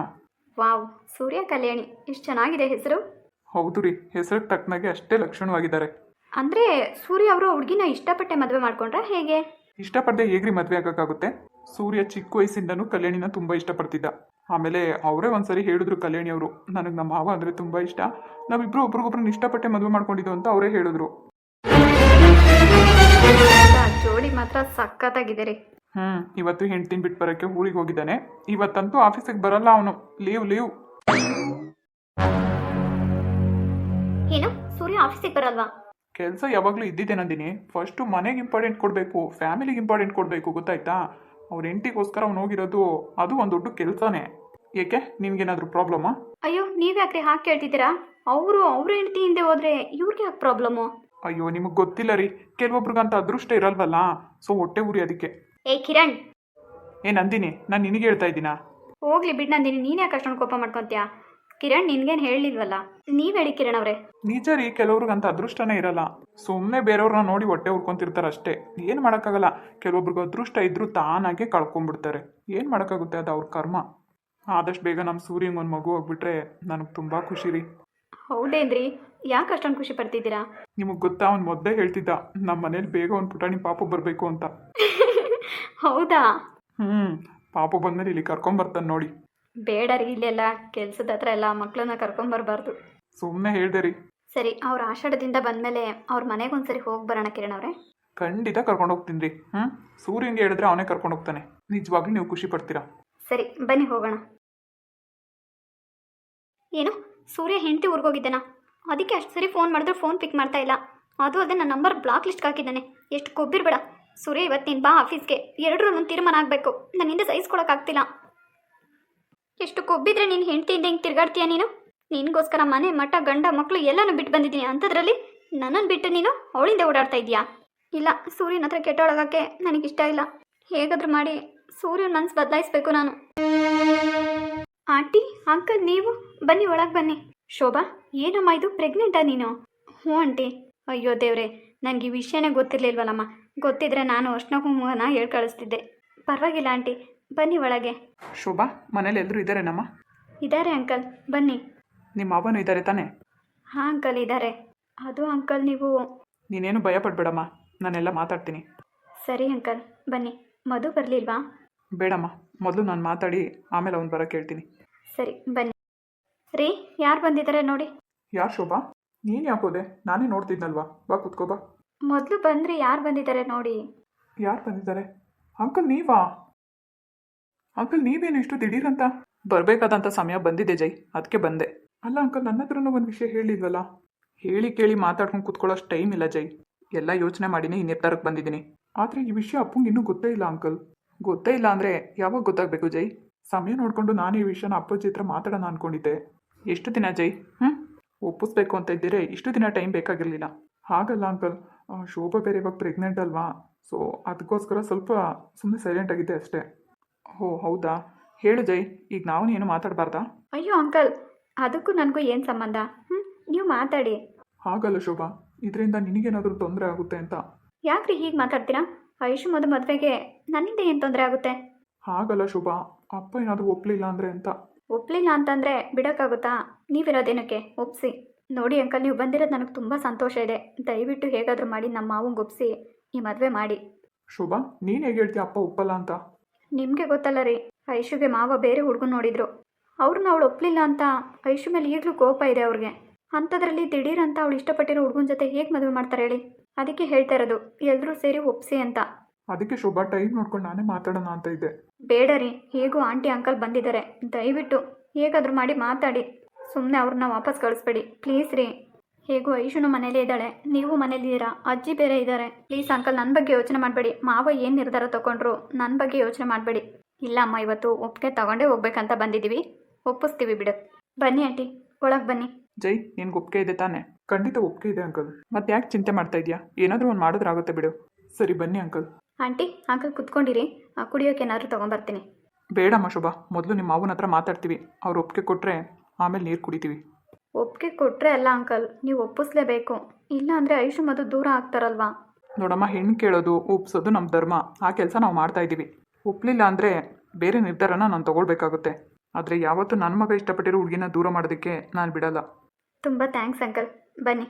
ವಾವ್, ಸೂರ್ಯ ಕಲ್ಯಾಣಿ, ಎಷ್ಟು ಚೆನ್ನಾಗಿದೆ ಹೆಸರು. ಹೌದು ರೀ, ಹೆಸರಿಗೆ ತಕ್ಕನಾಗೆ ಅಷ್ಟೇ ಲಕ್ಷಣವಾಗಿದ್ದಾರೆ. ಅಂದರೆ ಸೂರ್ಯ ಅವರು ಹುಡುಗಿನ ಇಷ್ಟಪಟ್ಟೆ ಮದುವೆ ಮಾಡ್ಕೊಂಡ್ರೆ ಹೇಗೆ? ಇಷ್ಟಪಡದೆ ಹೇಗ್ರಿ ಮದುವೆ ಆಗೋಕ್ಕಾಗುತ್ತೆ? ಸೂರ್ಯ ಚಿಕ್ಕ ವಯಸ್ಸಿಂದನೂ ಕಲ್ಯಾಣಿನ ತುಂಬ ಇಷ್ಟಪಡ್ತಿದ್ದ. ಆಮೇಲೆ ಅವರೇ ಒಂದ್ಸರಿ ಹೇಳಿದ್ರು ಕಲ್ಯಾಣಿ ಅವರು, ನನಗೆ ನಮ್ಮ ಮಾವ ಅಂದರೆ ತುಂಬ ಇಷ್ಟ, ನಾವಿಬ್ಬರು ಒಬ್ರಿಗೊಬ್ರನ್ನ ಇಷ್ಟಪಟ್ಟೆ ಮದುವೆ ಮಾಡ್ಕೊಂಡಿದ್ದು ಅಂತ ಅವರೇ ಹೇಳಿದ್ರು. ಜೋಡಿ ಮಾತ್ರ ಸಖತ್ತಾಗಿದೆ ರೀ. ಇವತ್ತು ಹೆಂಡ್ತಿನ ಬಿಟ್ಟು ಬರೋಕ್ಕೆ ಊರಿಗೆ ಹೋಗಿದ್ದಾನೆ. ಇವತ್ತಂತೂ ಆಫೀಸಿಗೆ ಬರಲ್ಲ ಅವನು, ಲೀವ್. ಏನು, ಸೂರ್ಯ ಆಫೀಸಿಗೆ ಬರಲ್ವಾ? ಕೆಲಸ ಯಾವಾಗಲೂ ಇದ್ದಿದ್ದೆ ನಂದಿನಿ. ಫಸ್ಟು ಮನೆಗೆ ಇಂಪಾರ್ಟೆಂಟ್ ಕೊಡಬೇಕು, ಫ್ಯಾಮಿಲಿಗೆ ಇಂಪಾರ್ಟೆಂಟ್ ಕೊಡಬೇಕು, ಗೊತ್ತಾಯ್ತಾ? ಅವ್ರ ಹೆಂಡತಿಗೋಸ್ಕರ ಅವ್ನು ಹೋಗಿರೋದು, ಅದು ಒಂದು ದೊಡ್ಡ ಕೆಲಸನೇ. ಏಕೆ, ನಿನ್ಗೇನಾದರೂ ಪ್ರಾಬ್ಲಮ್ಮಾ? ಅಯ್ಯೋ, ನೀವ್ಯಾಕ್ರಿ ಹಾಗೆ ಕೇಳ್ತಿದ್ದೀರಾ? ಅವ್ರ ಹೆಂಡತಿ ಹಿಂದೆ ಹೋದ್ರೆ ಇವ್ರಿಗೆ ಯಾಕೆ ಪ್ರಾಬ್ಲಮ್ಮು? ಅಯ್ಯೋ, ನಿಮಗೆ ಗೊತ್ತಿಲ್ಲ ರೀ, ಕೆಲವೊಬ್ರಿಗಂತ ಅದೃಷ್ಟ ಇರಲ್ವಲ್ಲ, ಸೊ ಹೊಟ್ಟೆ ಉರಿ ಅದಕ್ಕೆ. ಏ ಕಿರಣ್. ನಂದಿನಿ, ನಾನು ನಿನಗೆ ಹೇಳ್ತಾ ಇದ್ದೀನಾ? ಹೋಗ್ಲಿ ಬಿಡ್ ನಂದಿನಿ, ನೀನು ಯಾಕೆ ಅಷ್ಟೊಂದು ಕೋಪ ಮಾಡ್ಕೊತೀಯಾ? ಕಿರಣ್ ನಿನ್ಗೇನು ಹೇಳಿಲ್ವಲ್ಲ, ನೀವ್ ಹೇಳಿ ಕಿರಣ್ ಅವರೇ. ನಿಜ ರೀ, ಕೆಲವ್ರಿಗಂತ ಅದೃಷ್ಟನೇ ಇರಲ್ಲ, ಸುಮ್ಮನೆ ಬೇರೆಯವ್ರನ್ನ ನೋಡಿ ಹೊಟ್ಟೆ ಉರ್ಕೊಂತಿರ್ತಾರೆ ಅಷ್ಟೇ. ಏನು ಮಾಡೋಕ್ಕಾಗಲ್ಲ, ಕೆಲವೊಬ್ರಿಗೆ ಅದೃಷ್ಟ ಇದ್ರೂ ತಾನಾಗೆ ಕಳ್ಕೊಂಡ್ಬಿಡ್ತಾರೆ. ಏನು ಮಾಡೋಕ್ಕಾಗುತ್ತೆ, ಅದು ಅವ್ರ ಕರ್ಮ. ಆದಷ್ಟು ಬೇಗ ನಮ್ಮ ಸೂರ್ಯಂಗೆ ಒಂದು ಮಗು ಹೋಗ್ಬಿಟ್ರೆ ನನಗೆ ತುಂಬ ಖುಷಿ ರೀ. ಹೌದೇನ್ರಿ? ಯಾಕೆ ಅಷ್ಟೊಂದು ಖುಷಿ ಪಡ್ತಿದ್ದೀರಾ? ನಿಮಗೆ ಗೊತ್ತಾ, ಅವ್ನು ಮೊದಲೇ ಹೇಳ್ತಿದ್ದ ನಮ್ಮ ಮನೇಲಿ ಬೇಗ ಒಂದು ಪುಟಾಣಿ ಪಾಪು ಬರಬೇಕು ಅಂತ. ಹೌದಾ? ಪಾಪು ಬಂದಮೇಲೆ ಇಲ್ಲಿ ಕರ್ಕೊಂಬರ್ತಾನೆ ನೋಡಿ. ಬೇಡ ರೀ, ಇಲ್ಲೆಲ್ಲ ಕೆಲ್ಸದ ಹತ್ರ ಎಲ್ಲ ಮಕ್ಕಳನ್ನ ಕರ್ಕೊಂಬರ್ಬಾರ್ದು. ಸುಮ್ಮನೆ ಹೇಳ್ದೆ ರೀ. ಸರಿ, ಅವ್ರ ಆಷಾಢದಿಂದ ಬಂದಮೇಲೆ ಅವ್ರ ಮನೆಗೆ ಒಂದ್ಸರಿ ಹೋಗಿ ಬರೋಣ ಕಿರಣ್ ಅವರೇ. ಖಂಡಿತ ಕರ್ಕೊಂಡು ಹೋಗ್ತೀನಿ ರೀ. ಸೂರ್ಯಂಗೆ ಹೇಳಿದ್ರೆ ಅವನೇ ಕರ್ಕೊಂಡು ಹೋಗ್ತಾನೆ. ನಿಜವಾಗ್ಲೂ ನೀವು ಖುಷಿ ಪಡ್ತೀರಾ? ಸರಿ, ಬನ್ನಿ ಹೋಗೋಣ. ಏನು, ಸೂರ್ಯ ಹೆಂಡತಿ ಊರಿಗೋಗಿದ್ದಾನಾ? ಅದಕ್ಕೆ ಅಷ್ಟು ಸರಿ ಫೋನ್ ಮಾಡಿದ್ರೆ ಫೋನ್ ಪಿಕ್ ಮಾಡ್ತಾ ಇಲ್ಲ. ಅದು ಅದೇ ನನ್ನ ನಂಬರ್ ಬ್ಲಾಕ್ ಲಿಸ್ಟ್ಗೆ ಹಾಕಿದ್ದಾನೆ. ಎಷ್ಟು ಕೊಬ್ಬಿರ್ಬೇಡ ಸೂರ್ಯ, ಇವತ್ತು ನೀನು ಬಾ ಆಫೀಸ್ಗೆ. ಎರಡರೂ ತೀರ್ಮಾನ ಆಗಬೇಕು, ನನ್ನಿಂದ ಸಹಿಸ್ಕೊಳಕ್ಕಾಗ್ತಿಲ್ಲ. ಎಷ್ಟು ಕೊಬ್ಬಿದ್ರೆ ನೀನು ಹೆಂಡತಿಯಿಂದ ಹಿಂಗೆ ತಿರ್ಗಾಡ್ತೀಯ ನೀನು? ನಿನಗೋಸ್ಕರ ಮನೆ ಮಠ ಗಂಡ ಮಕ್ಕಳು ಎಲ್ಲನೂ ಬಿಟ್ಟು ಬಂದಿದ್ದೀನಿ, ಅಂಥದ್ರಲ್ಲಿ ನನ್ನನ್ನು ಬಿಟ್ಟು ನೀನು ಅವಳಿಂದ ಓಡಾಡ್ತಾ ಇದೆಯಾ? ಇಲ್ಲ, ಸೂರ್ಯನ ಹತ್ರ ಕೆಟ್ಟೊಳಗಕ್ಕೆ ನನಗಿಷ್ಟ ಇಲ್ಲ. ಹೇಗಾದ್ರೂ ಮಾಡಿ ಸೂರ್ಯನ ಮನಸ್ಸು ಬದಲಾಯಿಸ್ಬೇಕು ನಾನು. ಆಂಟಿ, ಅಂಕಲ್, ನೀವು ಬನ್ನಿ, ಒಳಗೆ ಬನ್ನಿ. ಶೋಭಾ, ಏನಮ್ಮ ಇದು, ಪ್ರೆಗ್ನೆಂಟಾ ನೀನು? ಹ್ಞೂ ಆಂಟಿ. ಅಯ್ಯೋ ದೇವ್ರೆ, ನನಗೆ ಈ ವಿಷಯನೇ ಗೊತ್ತಿರಲಿಲ್ವಲ್ಲಮ್ಮ. ಗೊತ್ತಿದ್ರೆ ನಾನು ಅರ್ಶಿನ ಕುಂಕುಮನ ಹೇಳಿ ಕಳಿಸ್ತಿದ್ದೆ. ಪರವಾಗಿಲ್ಲ ಆಂಟಿ, ಬನ್ನಿ ಒಳಗೆ. ಶೋಭಾ, ಮನೇಲಿ ಎಲ್ಲರೂ ಇದ್ದಾರೇನಮ್ಮ? ಇದ್ದಾರೆ ಅಂಕಲ್, ಬನ್ನಿ. ನಿಮ್ಮ ಮಾವನೂ ಇದ್ದಾರೆ ತಾನೇ? ಹಾಂ ಅಂಕಲ್, ಇದ್ದಾರೆ. ಅದು ಅಂಕಲ್, ನೀವು ನೀನೇನು ಭಯ ಪಡಬೇಡಮ್ಮ, ನಾನೆಲ್ಲ ಮಾತಾಡ್ತೀನಿ. ಸರಿ ಅಂಕಲ್, ಬನ್ನಿ. ಮಧು ಬರಲಿಲ್ವಾ? ಬೇಡಮ್ಮ, ಮೊದಲು ನಾನು ಮಾತಾಡಿ ಆಮೇಲೆ ಅವ್ನು ಬರೋಕ್ಕೆ ಹೇಳ್ತೀನಿ. ಸರಿ, ಬನ್ನಿ. ರೀ, ಯಾರು ಬಂದಿದ್ದಾರೆ ನೋಡಿ. ಯಾರು ಶೋಭಾ? ನೀನು ಯಾಕೋದೆ? ನಾನೇ ನೋಡ್ತಿದ್ನಲ್ವಾ, ಬಾ ಕೂತ್ಕೋ ಬಾ. ಮೊದಲು ಬಂದ್ರಿ, ಯಾರು ಬಂದಿದ್ದಾರೆ ನೋಡಿ. ಯಾರು ಬಂದಿದ್ದಾರೆ? ಅಂಕಲ್ ನೀವಾ? ಅಂಕಲ್ ನೀವೇನು ಇಷ್ಟು ದಿಢೀರಂತ? ಬರಬೇಕಾದಂಥ ಸಮಯ ಬಂದಿದೆ ಜೈ, ಅದಕ್ಕೆ ಬಂದೆ. ಅಲ್ಲ ಅಂಕಲ್, ನನ್ನ ಹತ್ರನೂ ಒಂದು ವಿಷಯ ಹೇಳಿಲ್ವಲ್ಲ? ಹೇಳಿ ಕೇಳಿ ಮಾತಾಡ್ಕೊಂಡು ಕೂತ್ಕೊಳ್ಳೋಷ್ಟು ಟೈಮ್ ಇಲ್ಲ ಜೈ. ಎಲ್ಲ ಯೋಚನೆ ಮಾಡಿನೇ ಈ ನಿರ್ಧಾರಕ್ಕೆ ಬಂದಿದ್ದೀನಿ. ಆದರೆ ಈ ವಿಷಯ ಅಪ್ಪಂಗೆ ಇನ್ನೂ ಗೊತ್ತೇ ಇಲ್ಲ ಅಂಕಲ್. ಗೊತ್ತೇ ಇಲ್ಲ ಅಂದರೆ ಯಾವಾಗ ಗೊತ್ತಾಗಬೇಕು ಜೈ? ಸಮಯ ನೋಡಿಕೊಂಡು ನಾನು ಈ ವಿಷಯನ ಅಪ್ಪಾಜಿ ಹತ್ರ ಮಾತಾಡೋಣ ಅಂದ್ಕೊಂಡಿದ್ದೆ. ಎಷ್ಟು ದಿನ ಜೈ? ಒಪ್ಪಿಸ್ಬೇಕು ಅಂತ ಇದ್ದೀರಿ, ಇಷ್ಟು ದಿನ ಟೈಮ್ ಬೇಕಾಗಿರಲಿಲ್ಲ. ಹಾಗಲ್ಲ ಅಂಕಲ್, ಶೋಭಾ ಬೇರೆ ಇವಾಗ ಪ್ರೆಗ್ನೆಂಟ್ ಅಲ್ವಾ, ಸೊ ಅದಕ್ಕೋಸ್ಕರ ಸ್ವಲ್ಪ ಸುಮ್ಮನೆ ಸೈಲೆಂಟ್ ಆಗಿದ್ದೆ ಅಷ್ಟೇ. ಓ ಹೌದಾ, ಹೇಳು ಜೈ, ಈಗ ನಾವು ಏನು ಮಾತಾಡಬಾರ್ದಾ? ಅಯ್ಯೋ ಅಂಕಲ್, ಅದಕ್ಕೂ ನನಗೂ ಏನು ಸಂಬಂಧ? ನೀವು ಮಾತಾಡಿ. ಹಾಗಲ್ಲ ಶೋಭಾ, ಇದರಿಂದ ನಿನಗೇನಾದರೂ ತೊಂದರೆ ಆಗುತ್ತೆ ಅಂತ. ಯಾಕ್ರಿ ಹೀಗೆ ಮಾತಾಡ್ತೀರಾ? ಐಶು ಮದುವೆಗೆ ನನ್ನಿಂದ ಏನು ತೊಂದರೆ ಆಗುತ್ತೆ? ಹಾಗಲ್ಲ ಶೋಭಾ, ಅಪ್ಪ ಏನಾದರೂ ಒಪ್ಪಲಿಲ್ಲ ಅಂದರೆ ಅಂತ. ಒಪ್ಪಲಿಲ್ಲ ಅಂತಂದರೆ ಬಿಡೋಕ್ಕಾಗುತ್ತಾ? ನೀವಿರೋದೇನಕ್ಕೆ ಒಪ್ಪಿಸಿ. ನೋಡಿ ಅಂಕಲ್, ನೀವು ಬಂದಿರೋದು ನನಗೆ ತುಂಬ ಸಂತೋಷ ಇದೆ. ದಯವಿಟ್ಟು ಹೇಗಾದರೂ ಮಾಡಿ ನಮ್ಮ ಮಾವಂಗೆ ಒಪ್ಪಿಸಿ ಈ ಮದುವೆ ಮಾಡಿ. ಶೋಭಾ, ನೀನು ಹೇಗೆ ಹೇಳ್ತೀಯ ಅಪ್ಪ ಒಪ್ಪಲ್ಲ ಅಂತ? ನಿಮಗೆ ಗೊತ್ತಲ್ಲ ರೀ, ಐಶುಗೆ ಮಾವ ಬೇರೆ ಹುಡುಗನ ನೋಡಿದ್ರು. ಅವ್ರನ್ನ ಅವಳು ಒಪ್ಪಲಿಲ್ಲ ಅಂತ ಐಶು ಮೇಲೆ ಈಗಲೂ ಕೋಪ ಇದೆ ಅವ್ರಿಗೆ. ಅಂಥದ್ರಲ್ಲಿ ದಿಢೀರ್ ಅಂತ ಅವಳು ಇಷ್ಟಪಟ್ಟಿರೋ ಹುಡುಗನ ಜೊತೆ ಹೇಗೆ ಮದುವೆ ಮಾಡ್ತಾರೆ ಹೇಳಿ? ಅದಕ್ಕೆ ಹೇಳ್ತಾ ಇರೋದು, ಎಲ್ಲರೂ ಸೇರಿ ಒಪ್ಪಿಸಿ ಅಂತ. ಅದಕ್ಕೆ ಶೋಭಾ, ಟೈಮ್ ನೋಡ್ಕೊಂಡು ನಾನೇ ಮಾತಾಡೋಣ ಅಂತ ಇದ್ದೆ. ಬೇಡ ರೀ, ಹೇಗೂ ಆಂಟಿ ಅಂಕಲ್ ಬಂದಿದ್ದಾರೆ, ದಯವಿಟ್ಟು ಹೇಗಾದರೂ ಮಾಡಿ ಮಾತಾಡಿ. ಸುಮ್ಮನೆ ಅವ್ರನ್ನ ವಾಪಸ್ ಕಳಿಸ್ಬೇಡಿ ಪ್ಲೀಸ್ ರೀ. ಹೇಗೂ ಐಶುನು ಮನೇಲೇ ಇದ್ದಾಳೆ, ನೀವು ಮನೇಲಿದ್ದೀರಾ, ಅಜ್ಜಿ ಬೇರೆ ಇದ್ದಾರೆ. ಪ್ಲೀಸ್ ಅಂಕಲ್, ನನ್ನ ಬಗ್ಗೆ ಯೋಚನೆ ಮಾಡಬೇಡಿ. ಮಾವ ಏನು ನಿರ್ಧಾರ ತಗೊಂಡ್ರು ನನ್ನ ಬಗ್ಗೆ ಯೋಚನೆ ಮಾಡಬೇಡಿ. ಇಲ್ಲ ಅಮ್ಮ, ಇವತ್ತು ಒಪ್ಪಿಗೆ ತಗೊಂಡೇ ಹೋಗ್ಬೇಕಂತ ಬಂದಿದ್ದೀವಿ, ಒಪ್ಪಿಸ್ತೀವಿ ಬಿಡು. ಬನ್ನಿ ಆಂಟಿ, ಒಳಗೆ ಬನ್ನಿ. ಜೈ, ನಿನ್ಗೆ ಒಪ್ಪಿಗೆ ಇದೆ ತಾನೆ? ಖಂಡಿತ ಒಪ್ಪಿಗೆ ಇದೆ ಅಂಕಲ್. ಮತ್ತೆ ಯಾಕೆ ಚಿಂತೆ ಮಾಡ್ತಾ ಇದೆಯಾ? ಏನಾದರೂ ಒಂದು ಮಾಡಿದ್ರಾಗುತ್ತೆ ಬಿಡು. ಸರಿ ಬನ್ನಿ ಅಂಕಲ್. ಆಂಟಿ ಅಂಕಲ್ ಕುತ್ಕೊಂಡಿರಿ, ಕುಡಿಯೋಕೆ ಏನಾದರೂ ತೊಗೊಂಬರ್ತೀನಿ. ಬೇಡಮ್ಮ ಶೋಭಾ, ಮೊದಲು ನಿಮ್ಮ ಮಾವನ ಹತ್ರ ಮಾತಾಡ್ತೀವಿ. ಅವ್ರು ಒಪ್ಪಿಗೆ ಕೊಟ್ಟರೆ ಆಮೇಲೆ ನೀರು ಕುಡಿತೀವಿ. ಒಪ್ಪಿಗೆ ಕೊಟ್ಟರೆ ಅಲ್ಲ ಅಂಕಲ್, ನೀವು ಒಪ್ಪಿಸ್ಲೇಬೇಕು. ಇಲ್ಲ ಅಂದರೆ ಐಶು ಮದು ದೂರ ಆಗ್ತಾರಲ್ವಾ? ನೋಡಮ್ಮ, ಹೆಣ್ಣು ಕೇಳೋದು ಒಪ್ಸೋದು ನಮ್ಮ ಧರ್ಮ. ಆ ಕೆಲಸ ನಾವು ಮಾಡ್ತಾ ಇದ್ದೀವಿ. ಒಪ್ಪಲಿಲ್ಲ ಅಂದರೆ ಬೇರೆ ನಿರ್ಧಾರನ ನಾನು ತೊಗೊಳ್ಬೇಕಾಗುತ್ತೆ. ಆದರೆ ಯಾವತ್ತೂ ನನ್ನ ಮಗ ಇಷ್ಟಪಟ್ಟಿರೋ ಹುಡುಗಿನ ದೂರ ಮಾಡೋದಕ್ಕೆ ನಾನು ಬಿಡಲ್ಲ. ತುಂಬ ಥ್ಯಾಂಕ್ಸ್ ಅಂಕಲ್, ಬನ್ನಿ.